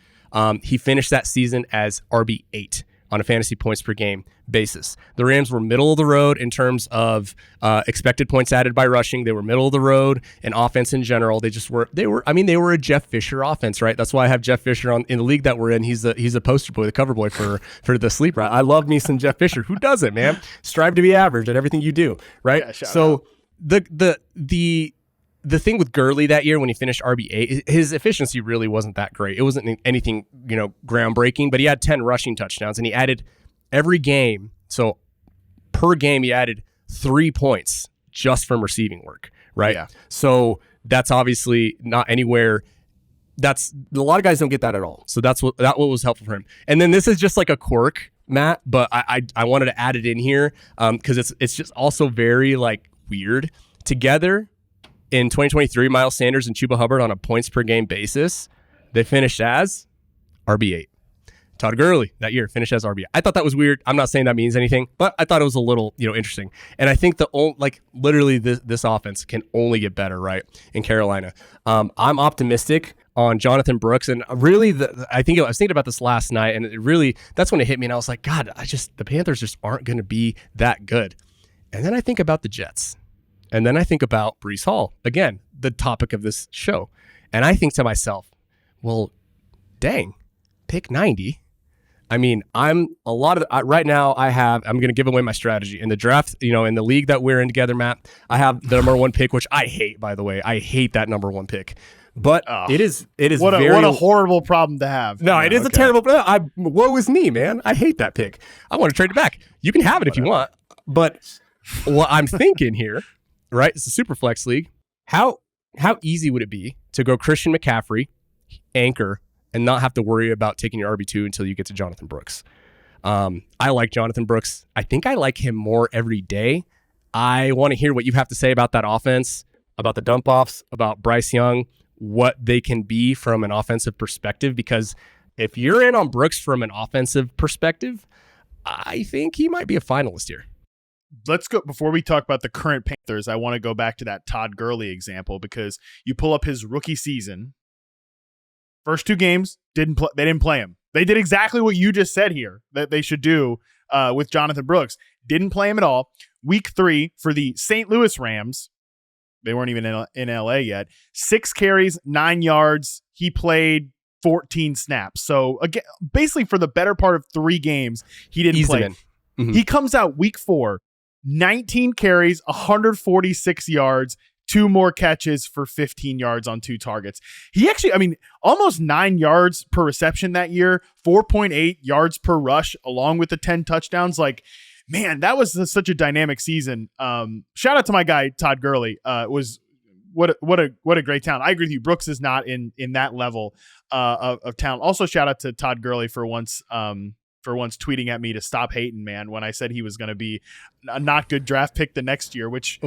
He finished that season as RB8 on a fantasy points per game basis. The Rams were middle of the road in terms of expected points added by rushing. They were middle of the road in offense in general. They were a Jeff Fisher offense, right? That's why I have Jeff Fisher in the league that we're in. He's a poster boy, the cover boy for the sleeper. I love me some Jeff Fisher. Who doesn't, man? Strive to be average at everything you do, right? Yeah, so the thing with Gurley that year when he finished RB8, his efficiency really wasn't that great. It wasn't anything, groundbreaking, but he had 10 rushing touchdowns and he added every game. So per game, he added 3 points just from receiving work, right? Yeah. So that's obviously not anywhere. That's a lot of guys don't get that at all. So that was helpful for him. And then this is just like a quirk, Matt, but I wanted to add it in here because it's just also very weird. Together, in 2023, Miles Sanders and Chuba Hubbard on a points per game basis, they finished as RB8. Todd Gurley that year finished as RB8. I thought that was weird. I'm not saying that means anything, but I thought it was a little, interesting. And I think literally this offense can only get better, right? In Carolina, I'm optimistic on Jonathon Brooks, and really, I was thinking about this last night, and that's when it hit me, and I was like, God, the Panthers just aren't going to be that good. And then I think about the Jets. And then I think about Breece Hall, again, the topic of this show. And I think to myself, well, dang, pick 90. I mean, right now I'm going to give away my strategy. In the draft, in the league that we're in together, Matt, I have the number 1 pick, which I hate, by the way. I hate that number 1 pick. But it is what a horrible problem to have. No, it is a terrible. Woe is me, man. I hate that pick. I want to trade it back. You can have it if you want. But what I'm thinking here, right? It's a super flex league. How easy would it be to go Christian McCaffrey, anchor, and not have to worry about taking your RB2 until you get to Jonathon Brooks? I like Jonathon Brooks. I think I like him more every day. I want to hear what you have to say about that offense, about the dump offs, about Bryce Young, what they can be from an offensive perspective. Because if you're in on Brooks from an offensive perspective, I think he might be a finalist here. Let's go, before we talk about the current Panthers, I want to go back to that Todd Gurley example, because you pull up his rookie season. First 2 games, they didn't play him. They did exactly what you just said here that they should do with Jonathon Brooks. Didn't play him at all. Week 3 for the St. Louis Rams, they weren't even in LA yet. 6 carries, 9 yards. He played 14 snaps. So again, basically for the better part of 3 games, he didn't play. Mm-hmm. He comes out week 4, 19 carries, 146 yards, 2 more catches for 15 yards on 2 targets. He actually, almost 9 yards per reception that year, 4.8 yards per rush, along with the 10 touchdowns. Man, that was such a dynamic season. Shout out to my guy, Todd Gurley. What a great talent. I agree with you. Brooks is not in that level of talent. Also, shout out to Todd Gurley for once tweeting at me to stop hating, man, when I said he was going to be a not good draft pick the next year, which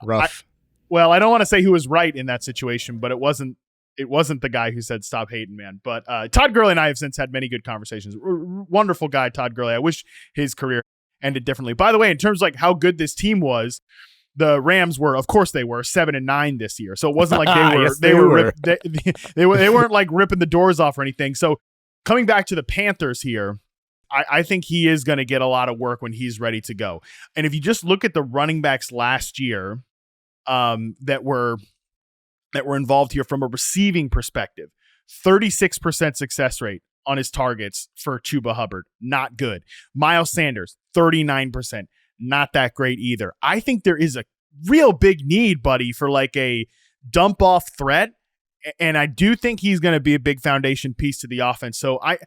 rough. I don't want to say who was right in that situation, but it wasn't the guy who said stop hating, man. But Todd Gurley and I have since had many good conversations. Wonderful guy, Todd Gurley. I wish his career ended differently. By the way, in terms of how good this team was, the Rams were, of course, they were 7-9 this year. So it wasn't like they were yes, they weren't like ripping the doors off or anything. So coming back to the Panthers here, I think he is going to get a lot of work when he's ready to go. And if you just look at the running backs last year that were involved here from a receiving perspective, 36% success rate on his targets for Chuba Hubbard. Not good. Miles Sanders, 39%. Not that great either. I think there is real big need, buddy, for like a dump off threat. And I do think he's going to be a big foundation piece to the offense. So I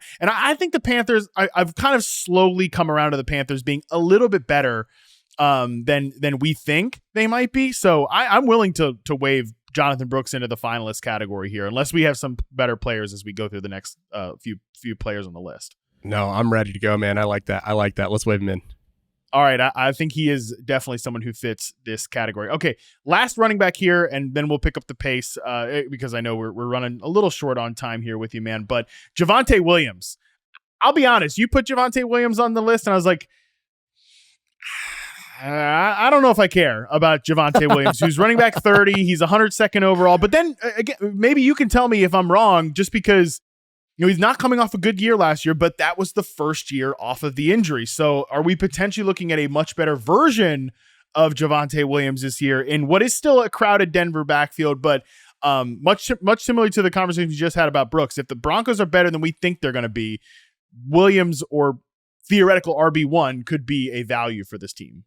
think the Panthers, I've kind of slowly come around to the Panthers being a little bit better than we think they might be. So I'm willing to waive Jonathan Brooks into the finalist category here, unless we have some better players as we go through the next few players on the list. No, I'm ready to go, man. I like that. Let's wave him in. All right, I think he is definitely someone who fits this category. Okay, last running back here, and then we'll pick up the pace because I know we're running a little short on time here with you, man. But Javonte Williams, I'll be honest, you put Javonte Williams on the list, and I was like, I don't know if I care about Javonte Williams, who's running back 30. He's 102nd overall. But then, again, maybe you can tell me if I'm wrong, just because he's not coming off a good year last year, but that was the first year off of the injury. So are we potentially looking at a much better version of Javonte Williams this year in what is still a crowded Denver backfield, but much similar to the conversation we just had about Brooks? If the Broncos are better than we think they're going to be, Williams or theoretical RB1 could be a value for this team.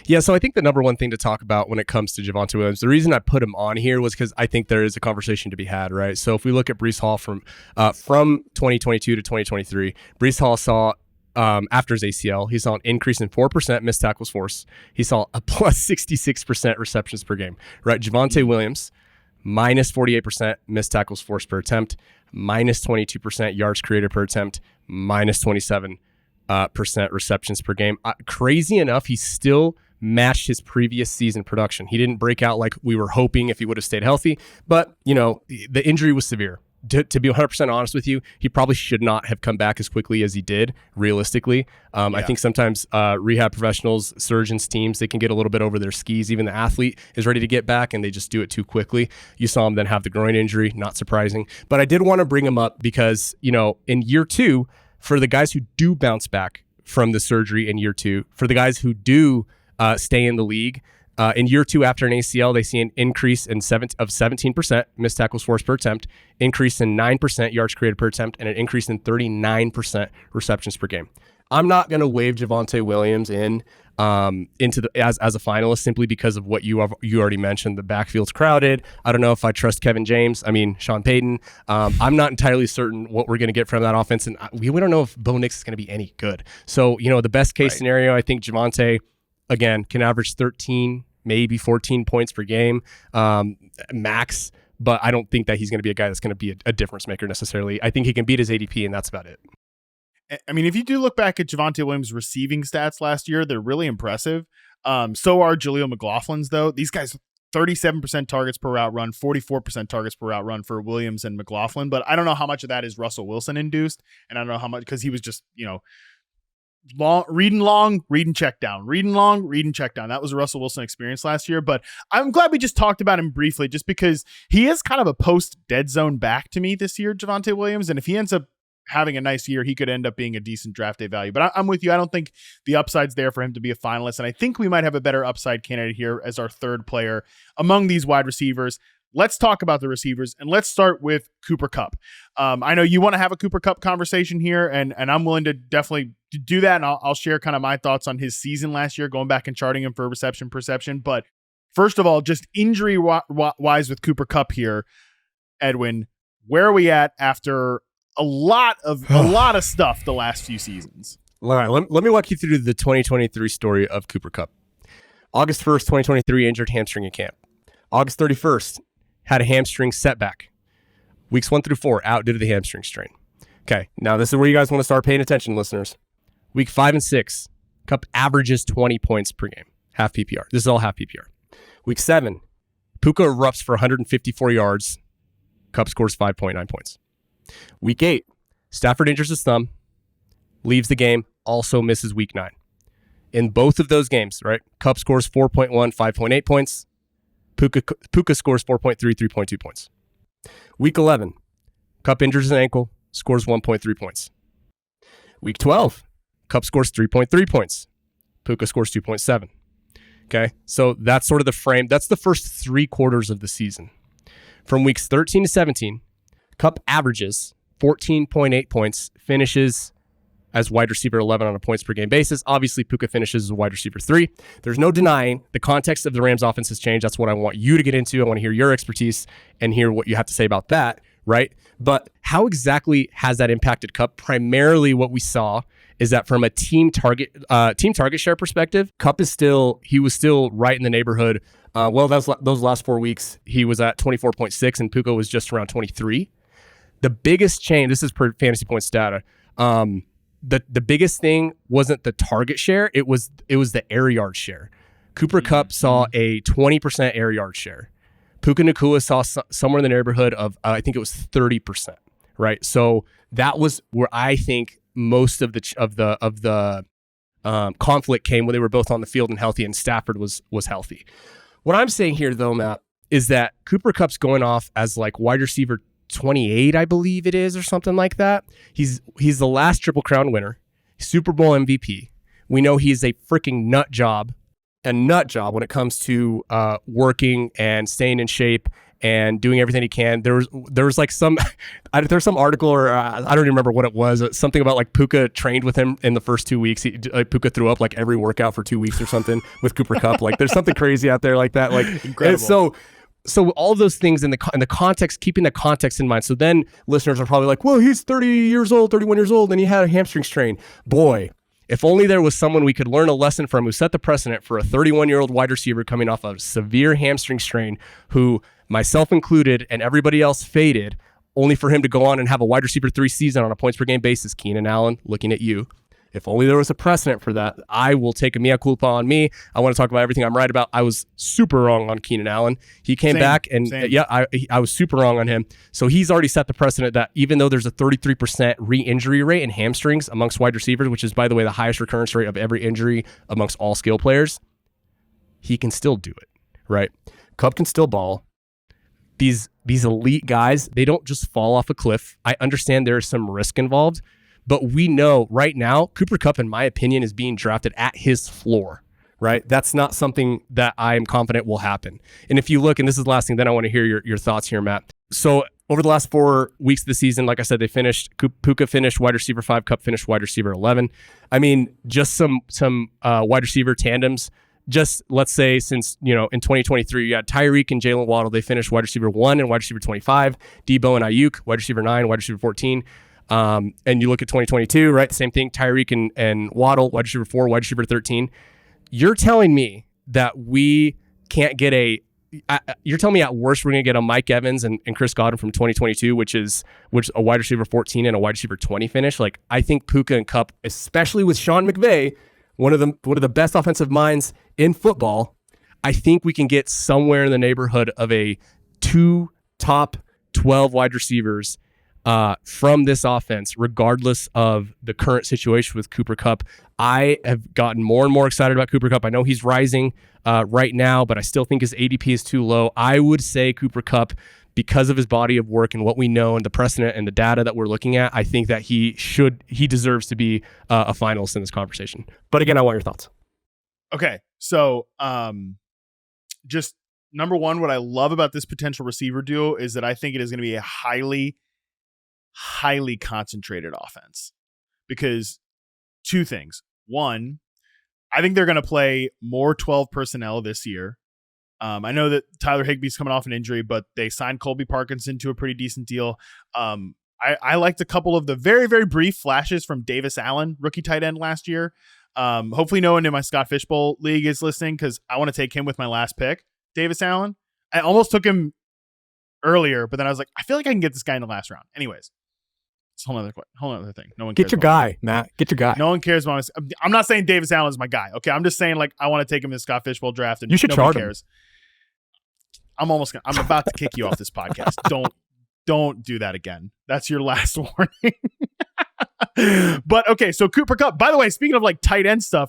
Yeah, so I think the number one thing to talk about when it comes to Javonte Williams, the reason I put him on here was because I think there is a conversation to be had, right? So if we look at Breece Hall from 2022 to 2023, Breece Hall saw, after his ACL, he saw an increase in 4% missed tackles force. He saw a plus 66% receptions per game, right? Javonte Williams, minus 48% missed tackles force per attempt, minus 22% yards created per attempt, minus 27% receptions per game. Crazy enough, he still matched his previous season production. He didn't break out like we were hoping if he would have stayed healthy, but the injury was severe. To be 100% honest with you, he probably should not have come back as quickly as he did, realistically. I think sometimes rehab professionals, surgeons, teams, they can get a little bit over their skis. Even the athlete is ready to get back, and they just do it too quickly. You saw him then have the groin injury, not surprising. But I did want to bring him up because, in year two, for the guys who do bounce back from the surgery in year two, for the guys who do stay in the league, in year two after an ACL, they see an increase of 17% missed tackles force per attempt, increase in 9% yards created per attempt, and an increase in 39% receptions per game. I'm not going to waive Javonte Williams into as a finalist simply because of what you already mentioned. The backfield's crowded. I don't know if I trust Sean Payton. I'm not entirely certain what we're going to get from that offense, and we don't know if Bo Nix is going to be any good. So, the best case scenario, I think Javonte, again, can average 13, maybe 14 points per game max, but I don't think that he's going to be a guy that's going to be a difference maker necessarily. I think he can beat his ADP, and that's about it. I mean, if you do look back at Javonte Williams' receiving stats last year, they're really impressive. So are Jaleel McLaughlin's, though. These guys, 37% targets per route run, 44% targets per route run for Williams and McLaughlin. But I don't know how much of that is Russell Wilson induced. And I don't know how much, because he was just, reading check down. That was a Russell Wilson experience last year. But I'm glad we just talked about him briefly, just because he is kind of a post dead zone back to me this year, Javonte Williams. And if he ends up having a nice year, he could end up being a decent draft day value. But I'm with you. I don't think the upside's there for him to be a finalist. And I think we might have a better upside candidate here as our third player among these wide receivers. Let's talk about the receivers, and let's start with Cooper Kupp. I know you want to have a Cooper Kupp conversation here, and I'm willing to definitely do that. And I'll share kind of my thoughts on his season last year, going back and charting him for reception perception. But first of all, just injury wise with Cooper Kupp here, Edwin, where are we at after a lot of stuff the last few seasons? All right, let me walk you through the 2023 story of Cooper Kupp. August 1st, 2023, injured hamstring in camp. August 31st, had a hamstring setback. Weeks 1 through 4, out due to the hamstring strain. Okay, now this is where you guys want to start paying attention, listeners. Week 5 and 6, Kupp averages 20 points per game, half PPR. This is all half PPR. Week 7, Puka erupts for 154 yards. Kupp scores 5.9 points. Week 8, Stafford injures his thumb, leaves the game, also misses week 9. In both of those games, right, Kupp scores 4.1, 5.8 points. Puka scores 4.3, 3.2 points. Week 11, Kupp injures his ankle, scores 1.3 points. Week 12, Kupp scores 3.3 points. Puka scores 2.7. Okay, so that's sort of the frame. That's the first 3 quarters of the season. From weeks 13 to 17, Kupp averages 14.8 points, finishes as wide receiver 11 on a points per game basis. Obviously, Puka finishes as a wide receiver 3. There's no denying the context of the Rams offense has changed. That's what I want you to get into. I want to hear your expertise and hear what you have to say about that, right? But how exactly has that impacted Kupp? Primarily what we saw is that from a team target share perspective, Kupp was still right in the neighborhood. Those last 4 weeks, he was at 24.6 and Puka was just around 23. The biggest change, this is per fantasy points data, the biggest thing wasn't the target share, it was the air yard share. Cooper Kupp saw a 20% air yard share. Puka Nacua saw somewhere in the neighborhood of, I think it was 30%, right? So that was where I think most of the conflict came when they were both on the field and healthy, and Stafford was healthy. What I'm saying here, though, Matt, is that Cooper Kupp's going off as like wide receiver 28, I believe it is, or something like that. He's the last Triple Crown winner, Super Bowl MVP. We know he's a freaking nut job when it comes to working and staying in shape and doing everything he can. There was like there's some article, or I don't even remember what it was. Something about like Puka trained with him in the first 2 weeks. Puka threw up like every workout for 2 weeks or something with Cooper Kupp. Like there's something crazy out there like that. Like incredible. So all those things in the context, keeping the context in mind. So then listeners are probably like, well, he's 31 years old, and he had a hamstring strain. Boy, if only there was someone we could learn a lesson from who set the precedent for a 31-year-old wide receiver coming off a severe hamstring strain, who, myself included, and everybody else faded, only for him to go on and have a wide receiver 3 season on a points per game basis. Keenan Allen, looking at you. If only there was a precedent for that. I will take a mea culpa on me. I want to talk about everything I'm right about. I was super wrong on Keenan Allen. He came back and I was super wrong on him. So he's already set the precedent that even though there's a 33% re-injury rate in hamstrings amongst wide receivers, which is, by the way, the highest recurrence rate of every injury amongst all skill players, he can still do it, right? Kupp can still ball. These elite guys, they don't just fall off a cliff. I understand there is some risk involved, but we know right now, Cooper Kupp, in my opinion, is being drafted at his floor, right? That's not something that I am confident will happen. And if you look, and this is the last thing, then I want to hear your thoughts here, Matt. So over the last 4 weeks of the season, like I said, Puka finished wide receiver 5, Kupp finished wide receiver 11. I mean, just some wide receiver tandems. Just let's say since, in 2023, you had Tyreek and Jalen Waddle. They finished wide receiver 1 and wide receiver 25. Debo and Ayuk, wide receiver 9, wide receiver 14. And you look at 2022, right? The same thing, Tyreek and Waddle, wide receiver 4, wide receiver 13. You're telling me that we can't get you're telling me at worst we're going to get a Mike Evans and Chris Godwin from 2022, which a wide receiver 14 and a wide receiver 20 finish. Like, I think Puka and Kupp, especially with Sean McVay, one of the best offensive minds in football, I think we can get somewhere in the neighborhood of a 2 top 12 wide receivers from this offense, regardless of the current situation with Cooper Kupp. I have gotten more and more excited about Cooper Kupp. I know he's rising right now, but I still think his ADP is too low. I would say Cooper Kupp, because of his body of work and what we know and the precedent and the data that we're looking at, I think that he deserves to be a finalist in this conversation. But again, I want your thoughts. Okay. So just number one, what I love about this potential receiver duo is that I think it is going to be a highly, highly concentrated offense, because 2 things. One, I think they're going to play more 12 personnel this year. I know that Tyler Higbee's coming off an injury, but they signed Colby Parkinson to a pretty decent deal. I liked a couple of the very, very brief flashes from Davis Allen, rookie tight end last year. Hopefully no one in my Scott Fishbowl league is listening, because I want to take him with my last pick, Davis Allen. I almost took him earlier, but then I was like, I feel like I can get this guy in the last round. Anyways, it's a whole other thing. No one cares. Get your guy, Matt. Get your guy. No one cares about my, I'm not saying Davis Allen is my guy. Okay, I'm just saying, like, I want to take him in the Scott Fishbowl draft, and you should chart cares. I'm about to kick you off this podcast. Don't do that again. That's your last warning. But okay, so Cooper Kupp, by the way, speaking of like tight end stuff,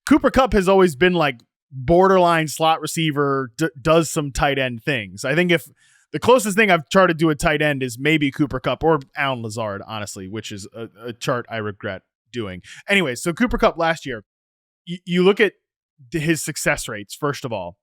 Cooper Kupp has always been like borderline slot receiver, does some tight end things. I think if the closest thing I've charted to a tight end is maybe Cooper Kupp or Allen Lazard, honestly, which is a chart I regret doing. Anyway, so Cooper Kupp last year, you look at his success rates, first of all.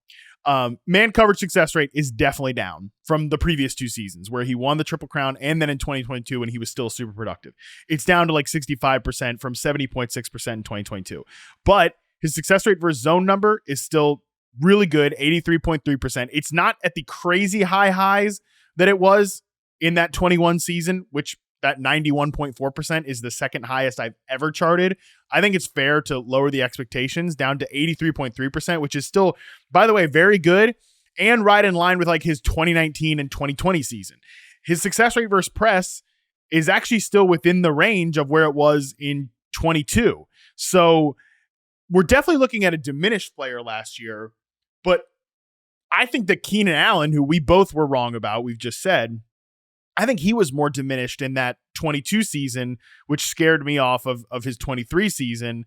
Man coverage success rate is definitely down from the previous 2 seasons where he won the Triple Crown and then in 2022 when he was still super productive. It's down to like 65% from 70.6% in 2022. But his success rate versus zone number is still really good, 83.3%. It's not at the crazy high highs that it was in that 21 season, which that 91.4% is the second highest I've ever charted. I think it's fair to lower the expectations down to 83.3%, which is still, by the way, very good and right in line with like his 2019 and 2020 season. His success rate versus press is actually still within the range of where it was in 22. So we're definitely looking at a diminished player last year, but I think that Keenan Allen, who we both were wrong about, we've just said, I think he was more diminished in that 22 season, which scared me off of his 23 season,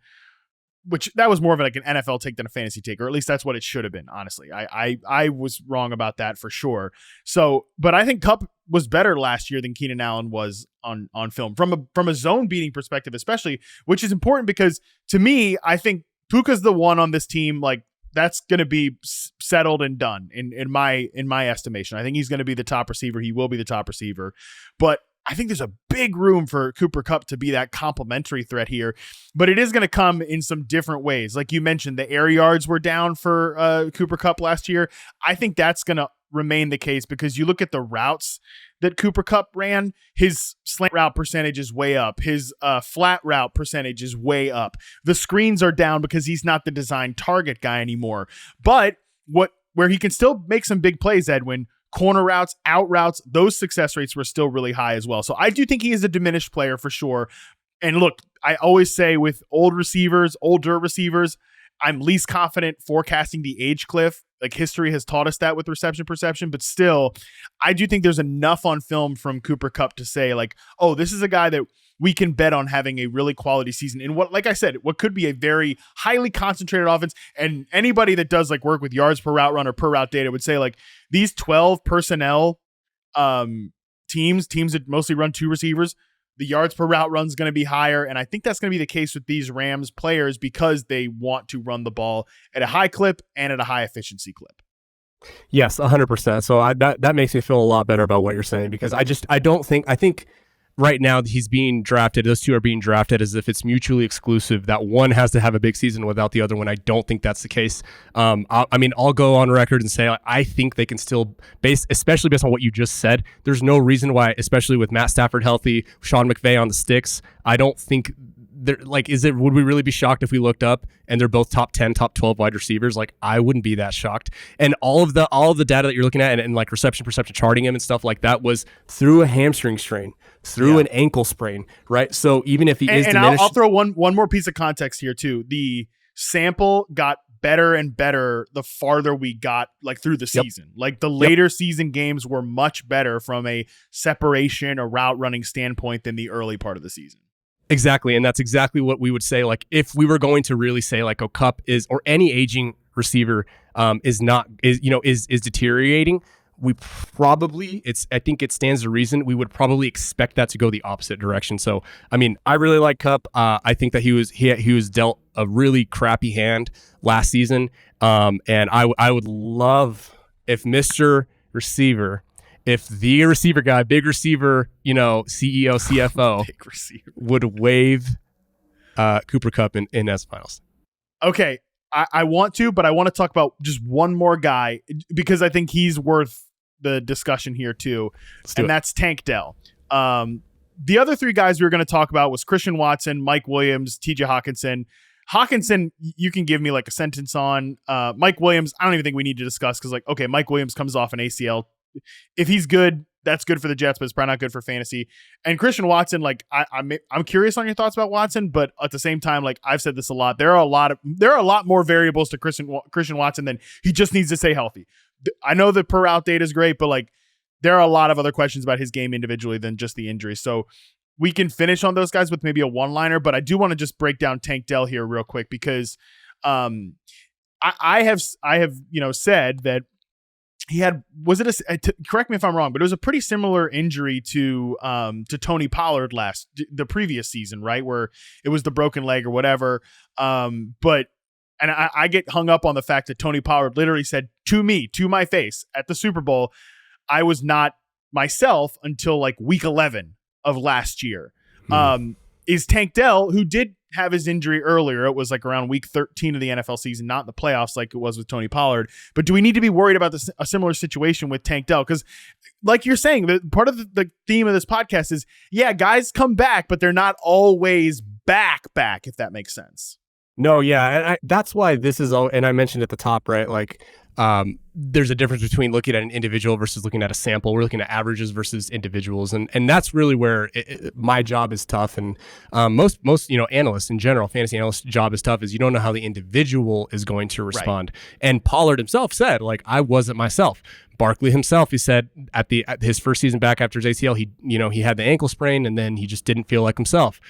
which that was more of like an NFL take than a fantasy take, or at least that's what it should have been. Honestly, I was wrong about that for sure. So, but I think Kupp was better last year than Keenan Allen was on film from a zone beating perspective, especially, which is important because to me, I think Puka's the one on this team. Like, that's going to be settled and done in my estimation. I think he's going to be the top receiver. He will be the top receiver, but I think there's a big room for Cooper Kupp to be that complementary threat here, but it is going to come in some different ways. Like you mentioned, the air yards were down for Cooper Kupp last year. I think that's going to remain the case because you look at the routes that Cooper Kupp ran, his slant route percentage is way up. His flat route percentage is way up. The screens are down because he's not the design target guy anymore. But where he can still make some big plays, Edwin, corner routes, out routes, those success rates were still really high as well. So I do think he is a diminished player for sure. And look, I always say with older receivers, I'm least confident forecasting the age cliff. Like history has taught us that with reception perception, but still, I do think there's enough on film from Cooper Kupp to say like, oh, this is a guy that we can bet on having a really quality season in what, like I said, what could be a very highly concentrated offense. And anybody that does like work with yards per route run or per route data would say like these 12 personnel teams that mostly run 2 receivers, the yards per route run is going to be higher. And I think that's going to be the case with these Rams players because they want to run the ball at a high clip and at a high efficiency clip. Yes, 100%. So that makes me feel a lot better about what you're saying because I think right now he's being drafted. Those two are being drafted as if it's mutually exclusive. That one has to have a big season without the other one. I don't think that's the case. I'll go on record and say I think they can still especially based on what you just said. There's no reason why, especially with Matt Stafford healthy, Sean McVay on the sticks. I don't think would we really be shocked if we looked up and they're both top 10, top 12 wide receivers? Like I wouldn't be that shocked. And all of the data that you're looking at and like reception perception charting him and stuff like that was through a hamstring strain, through an ankle sprain, right? So even if he is diminished, I'll throw one more piece of context here too. The sample got better and better the farther we got like through the season. Like the later season games were much better from a separation or route running standpoint than the early part of the season. Exactly, and that's exactly what we would say. Like if we were going to really say like Kupp is or any aging receiver is deteriorating, we probably I think it stands to reason we would probably expect that to go the opposite direction. So I mean, I really like Kupp. I think that he was dealt a really crappy hand last season, and I would love if Mr. Receiver. If the receiver guy, big receiver, CEO, CFO, big receiver, would waive Cooper Kupp in as finals. Okay, I want to, but I want to talk about just one more guy because I think he's worth the discussion here too, that's Tank Dell. The other 3 guys we were going to talk about was Christian Watson, Mike Williams, TJ Hawkinson. Hawkinson, you can give me like a sentence on. Mike Williams, I don't even think we need to discuss because okay, Mike Williams comes off an ACL. If he's good, that's good for the Jets, but it's probably not good for fantasy. And Christian Watson, like I'm curious on your thoughts about Watson, but at the same time, like I've said this a lot, there are a lot more variables to Christian Watson than he just needs to stay healthy. I know the per route data is great, but like there are a lot of other questions about his game individually than just the injury. So we can finish on those guys with maybe a one-liner, but I do want to just break down Tank Dell here real quick because I have said that he had, correct me if I'm wrong, but it was a pretty similar injury to Tony Pollard the previous season, right? Where it was the broken leg or whatever. But and I get hung up on the fact that Tony Pollard literally said to me, to my face at the Super Bowl, I was not myself until like week 11 of last year. Is Tank Dell, who did have his injury earlier, it was like around week 13 of the NFL season, not in the playoffs like it was with Tony Pollard. But do we need to be worried about a similar situation with Tank Dell? Because like you're saying, part of the theme of this podcast is, yeah, guys come back, but they're not always back, if that makes sense. No, yeah. And that's why this is all, and I mentioned at the top, right? Like, there's a difference between looking at an individual versus looking at a sample. We're looking at averages versus individuals, and that's really where my job is tough. And most analysts in general, fantasy analysts' job is tough. Is you don't know how the individual is going to respond. Right. And Pollard himself said, like, I wasn't myself. Barkley himself, he said at his first season back after his ACL, he had the ankle sprain, and then he just didn't feel like himself.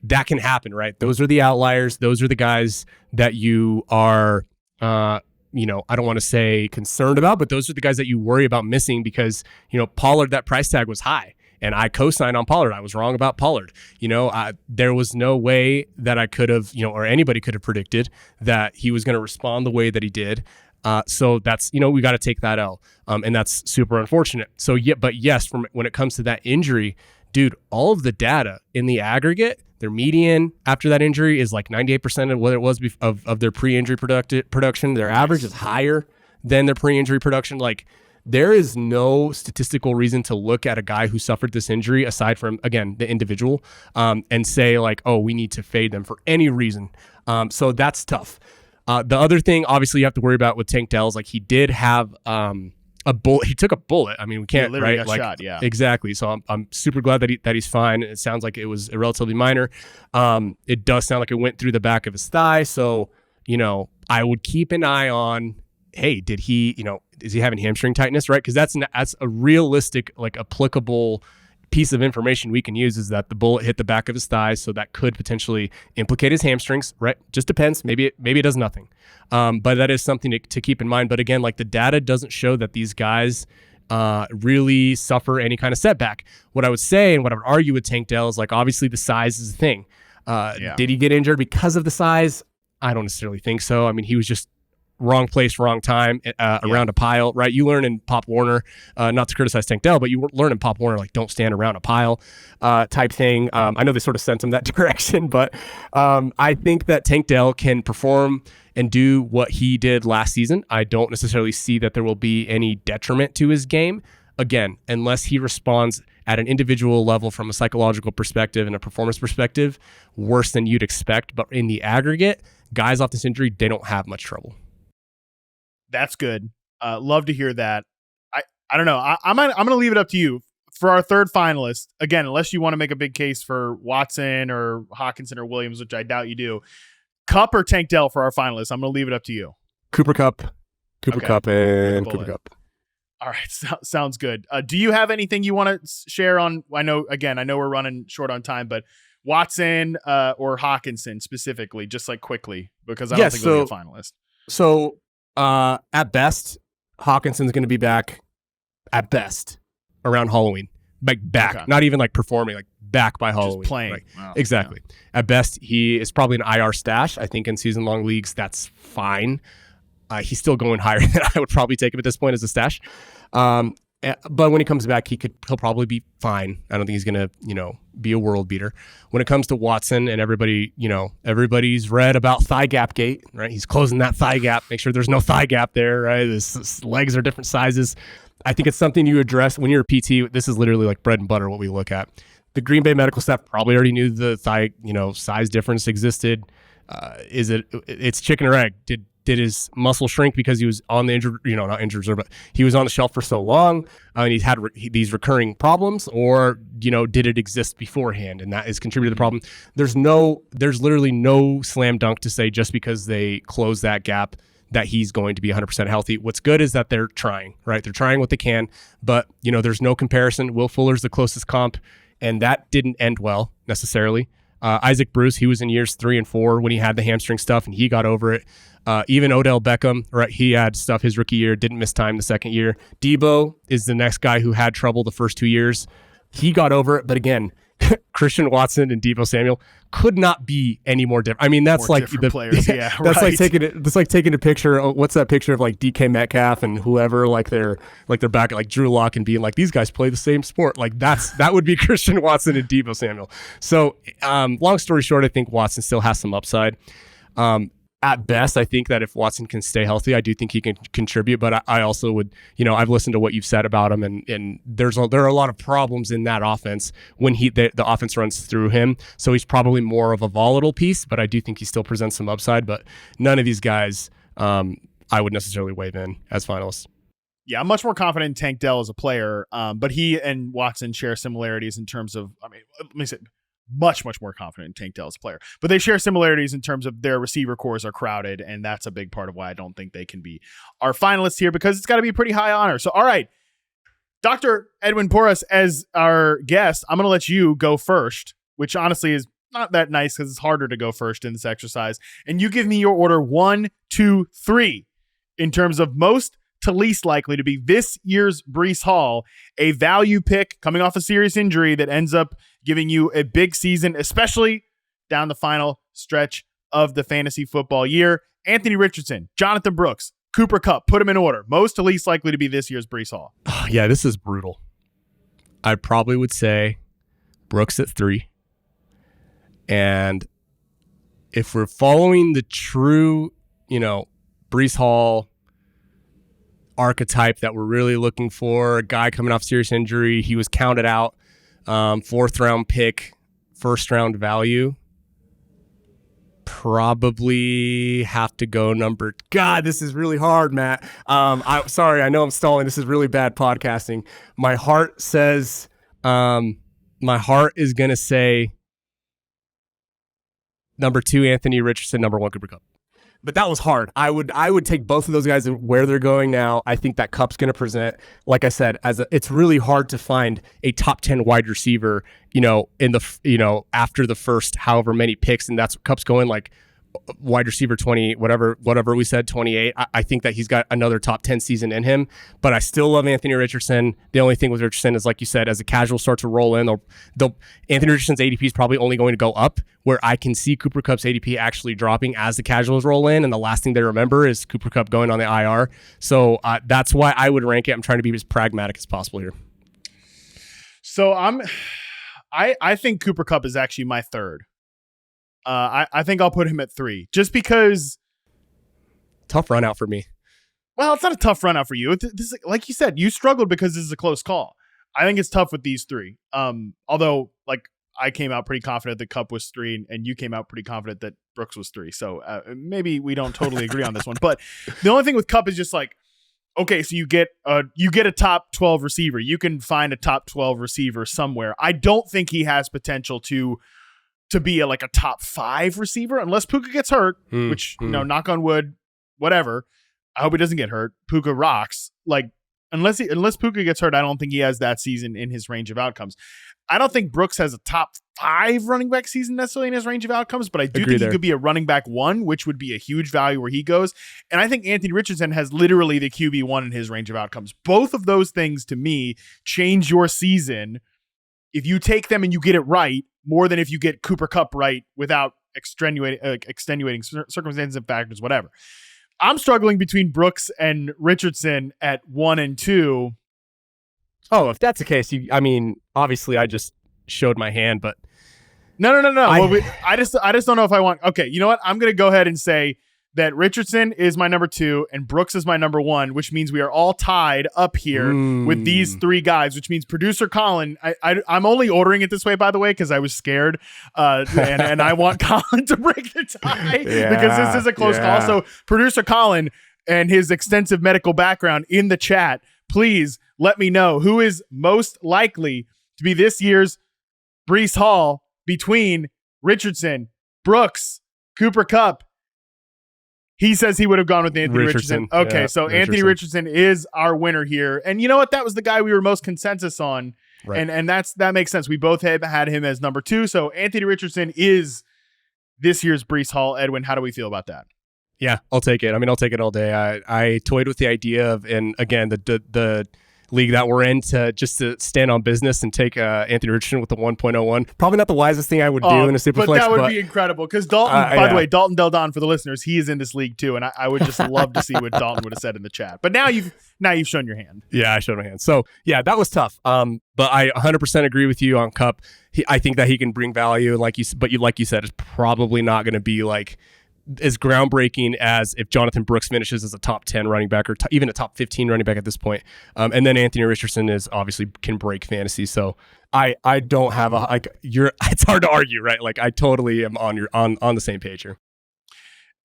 That can happen, right? Those are the outliers. Those are the guys that you are. I don't want to say concerned about, but those are the guys that you worry about missing because, Pollard, that price tag was high and I co-signed on Pollard. I was wrong about Pollard. There was no way that I could have, or anybody could have predicted that he was going to respond the way that he did. So that's, we got to take that L. And that's super unfortunate. So, yeah, but yes, when it comes to that injury, dude, all of the data in the aggregate, their median after that injury is like 98% of what it was of their pre-injury production. Their average is higher than their pre-injury production. Like, there is no statistical reason to look at a guy who suffered this injury aside from, again, the individual, and say like, oh, we need to fade them for any reason. So that's tough. The other thing, obviously, you have to worry about with Tank Dell is like he did have a bullet. He took a bullet. I mean, we can't, literally right? Got shot, yeah. Exactly. So I'm super glad that he's fine. It sounds like it was relatively minor. It does sound like it went through the back of his thigh. So, I would keep an eye on, hey, did he, is he having hamstring tightness, right? Because that's a realistic, like, applicable piece of information we can use is that the bullet hit the back of his thighs, so that could potentially implicate his hamstrings, right? Just depends. Maybe it does nothing. But that is something to keep in mind. But again, like, the data doesn't show that these guys really suffer any kind of setback. What I would say and what I would argue with Tank Dell is, like, obviously the size is the thing. Did he get injured because of the size? I don't necessarily think so. I mean, he was just wrong place, wrong time, around a pile, right? You learn in Pop Warner, not to criticize Tank Dell, but you learn in Pop Warner, like, don't stand around a pile type thing. I know they sort of sent him that direction, but I think that Tank Dell can perform and do what he did last season. I don't necessarily see that there will be any detriment to his game. Again, unless he responds at an individual level from a psychological perspective and a performance perspective worse than you'd expect. But in the aggregate, guys off this injury, they don't have much trouble. That's good. Love to hear that. I don't know. I'm going to leave it up to you for our third finalist. Again, unless you want to make a big case for Watson or Hawkinson or Williams, which I doubt you do. Kupp or Tank Dell for our finalists? I'm going to leave it up to you. Kupp, Kupp, and Kupp. All right. Sounds good. Do you have anything you want to share on? I know we're running short on time, but Watson or Hawkinson specifically, just like quickly, because I don't think they'll be a finalist. So, at best, Hawkinson's going to be back at best around Halloween. Like, back, okay. Not even like performing, like back by Halloween. Just playing. Right? Wow. Exactly. Yeah. At best, he is probably an IR stash. I think in season-long leagues, that's fine. He's still going higher than I would probably take him at this point as a stash. But when he comes back, he'll probably be fine. I don't think he's going to, be a world beater. When it comes to Watson and everybody's read about thigh gap gate, right? He's closing that thigh gap. Make sure there's no thigh gap there, right? His legs are different sizes. I think it's something you address when you're a PT. This is literally like bread and butter, what we look at. The Green Bay medical staff probably already knew the thigh, size difference existed. It's chicken or egg? Did his muscle shrink because he was on the not injured reserve, but he was on the shelf for so long and he's had these recurring problems, or, did it exist beforehand? And that is contributed to the problem. There's literally no slam dunk to say just because they close that gap that he's going to be 100% healthy. What's good is that they're trying, right? They're trying what they can, but, there's no comparison. Will Fuller's the closest comp, and that didn't end well necessarily. Isaac Bruce, he was in years 3 and 4 when he had the hamstring stuff and he got over it. Even Odell Beckham, right? He had stuff his rookie year, didn't miss time the second year. Debo is the next guy who had trouble the first 2 years. He got over it, but again, Christian Watson and Deebo Samuel could not be any more different. I mean, that's More like different players. Yeah, that's right. like taking a picture. What's that picture of like DK Metcalf and whoever like they're back at like Drew Lock and being like, these guys play the same sport. Like that would be Christian Watson and Deebo Samuel. So long story short, I think Watson still has some upside. At best, I think that if Watson can stay healthy, I do think he can contribute. But I also would, I've listened to what you've said about him, and there are a lot of problems in that offense when the offense runs through him. So he's probably more of a volatile piece, but I do think he still presents some upside. But none of these guys I would necessarily wave in as finalists. Yeah, I'm much more confident in Tank Dell as a player, but he and Watson share similarities in terms of, let me say, much more confident in Tank Dell as a player, but they share similarities in terms of their receiver cores are crowded, and that's a big part of why I don't think they can be our finalists here, because it's got to be a pretty high honor. So, all right, Dr. Edwin Porras as our guest, I'm going to let you go first, which honestly is not that nice because it's harder to go first in this exercise. And you give me your order 1, 2, 3 in terms of most to least likely to be this year's Breece Hall, a value pick coming off a serious injury that ends up giving you a big season, especially down the final stretch of the fantasy football year. Anthony Richardson, Jonathan Brooks, Cooper Kupp, put them in order. Most to least likely to be this year's Breece Hall. Oh, yeah, this is brutal. I probably would say Brooks at 3. And if we're following the true, Breece Hall archetype that we're really looking for, a guy coming off serious injury, he was counted out, 4th round pick, 1st round value, probably have to go number. God, this is really hard, Matt. I'm sorry, I know I'm stalling. This is really bad podcasting. My heart is gonna say number 2 Anthony Richardson, number 1 Cooper Kupp. But that was hard. I would take both of those guys and where they're going now. I think that Kupp's going to present, like I said, it's really hard to find a top 10 wide receiver, in the after the first however many picks, and that's what Kupp's going, like wide receiver 20, whatever we said, 28. I think that he's got another top 10 season in him, but I still love Anthony Richardson. The only thing with Richardson is, like you said, as the casuals start to roll in, Anthony Richardson's ADP is probably only going to go up, where I can see Cooper Kupp's ADP actually dropping as the casuals roll in, and the last thing they remember is Cooper Kupp going on the IR. So that's why I would rank it. I'm trying to be as pragmatic as possible here. So I think Cooper Kupp is actually my 3rd. I think I'll put him at 3, just because. Tough run out for me. Well, it's not a tough run out for you. This is, like you said, you struggled because this is a close call. I think it's tough with these 3. Although, like, I came out pretty confident that Kupp was 3, and you came out pretty confident that Brooks was 3. So maybe we don't totally agree on this one. But the only thing with Kupp is just like, okay, so you get a top 12 receiver. You can find a top 12 receiver somewhere. I don't think he has potential to be a top 5 receiver unless Puka gets hurt, which, knock on wood, whatever. I hope he doesn't get hurt. Puka rocks. Like, unless Puka gets hurt, I don't think he has that season in his range of outcomes. I don't think Brooks has a top 5 running back season necessarily in his range of outcomes, but I do think he could be a running back 1, which would be a huge value where he goes. And I think Anthony Richardson has literally the QB1 in his range of outcomes. Both of those things, to me, change your season if you take them and you get it right, more than if you get Cooper Kupp right without extenuating circumstances and factors, whatever. I'm struggling between Brooks and Richardson at 1 and 2. Oh, if that's the case, obviously I just showed my hand, but no. I just don't know if I want. Okay, you know what? I'm going to go ahead and say that Richardson is my number 2 and Brooks is my number 1, which means we are all tied up here with these 3 guys, which means producer Colin, I'm only ordering it this way, by the way, because I was scared and I want Colin to break the tie because this is a close call. So producer Colin and his extensive medical background in the chat, please let me know who is most likely to be this year's Breece Hall between Richardson, Brooks, Cooper Kupp. He says he would have gone with Anthony Richardson. Okay, so Anthony Richardson is our winner here. And you know what? That was the guy we were most consensus on. Right. And that makes sense. We both had him as number 2. So Anthony Richardson is this year's Breece Hall. Edwin, how do we feel about that? Yeah, I'll take it. I'll take it all day. I toyed with the idea of, and again, the league that we're in to stand on business and take Anthony Richardson with the 1.01. Probably not the wisest thing I would do in a super flex, that would be incredible because Dalton, by the way, Dalton Del Don for the listeners, he is in this league too, and I would just love to see what Dalton would have said in the chat. But now you've shown your hand. Yeah, I showed my hand. So yeah, that was tough. But I 100% agree with you on Kupp. I think that he can bring value, like you said, it's probably not going to be like as groundbreaking as if Jonathan Brooks finishes as a top 10 running back or even a top 15 running back at this point. And then Anthony Richardson is obviously can break fantasy. So I don't have it's hard to argue, right? Like I totally am on the same page here.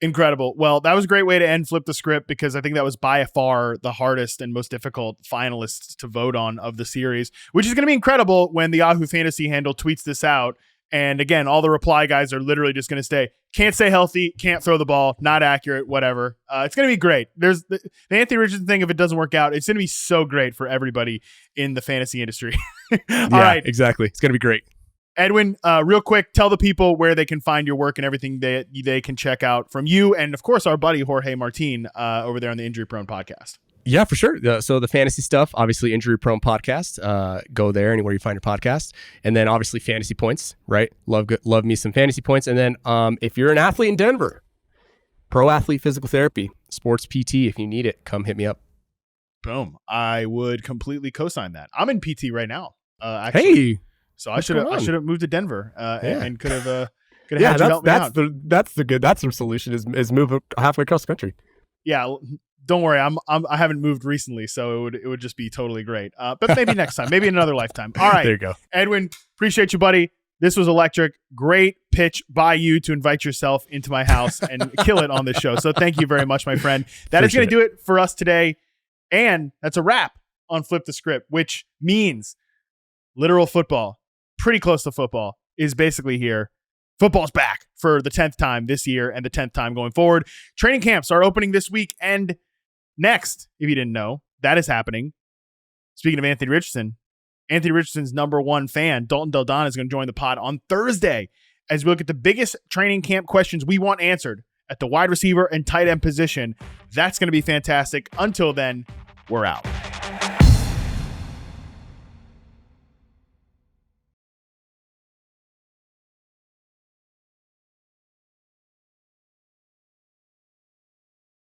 Incredible. Well, that was a great way to end Flip the Script because I think that was by far the hardest and most difficult finalists to vote on of the series, which is going to be incredible when the Yahoo Fantasy handle tweets this out. And again, all the reply guys are literally just going to say, can't stay healthy, can't throw the ball, not accurate, whatever. It's going to be great. There's the Anthony Richardson thing. If it doesn't work out, it's going to be so great for everybody in the fantasy industry. All right. Exactly. It's going to be great. Edwin, real quick, tell the people where they can find your work and everything they can check out from you and, of course, our buddy Jorge Martin over there on the Injury Prone podcast. Yeah, for sure. So the fantasy stuff, obviously Injury Prone podcast. Go there anywhere you find your podcast. And then obviously fantasy points, right? Love me some fantasy points. And then if you're an athlete in Denver, Pro Athlete Physical Therapy, Sports PT, if you need it, come hit me up. Boom. I would completely co-sign that. I'm in PT right now. Actually. Hey. So I should have moved to Denver and could have had you help me out. That's the solution is move halfway across the country. Yeah, don't worry. I haven't moved recently, so it would just be totally great. But maybe next time, maybe in another lifetime. All right, there you go, Edwin. Appreciate you, buddy. This was electric. Great pitch by you to invite yourself into my house and kill it on this show. So thank you very much, my friend. That is going to do it for us today, and that's a wrap on Flip the Script, which means literal football. Pretty close to football is basically here. Football's back for the 10th time this year and the 10th time going forward. Training camps are opening this week and next. If you didn't know, that is happening. Speaking of Anthony Richardson's number one fan, Dalton Del Don, is going to join the pod on Thursday as we look at the biggest training camp questions we want answered at the wide receiver and tight end position. That's going to be fantastic. Until then, we're out.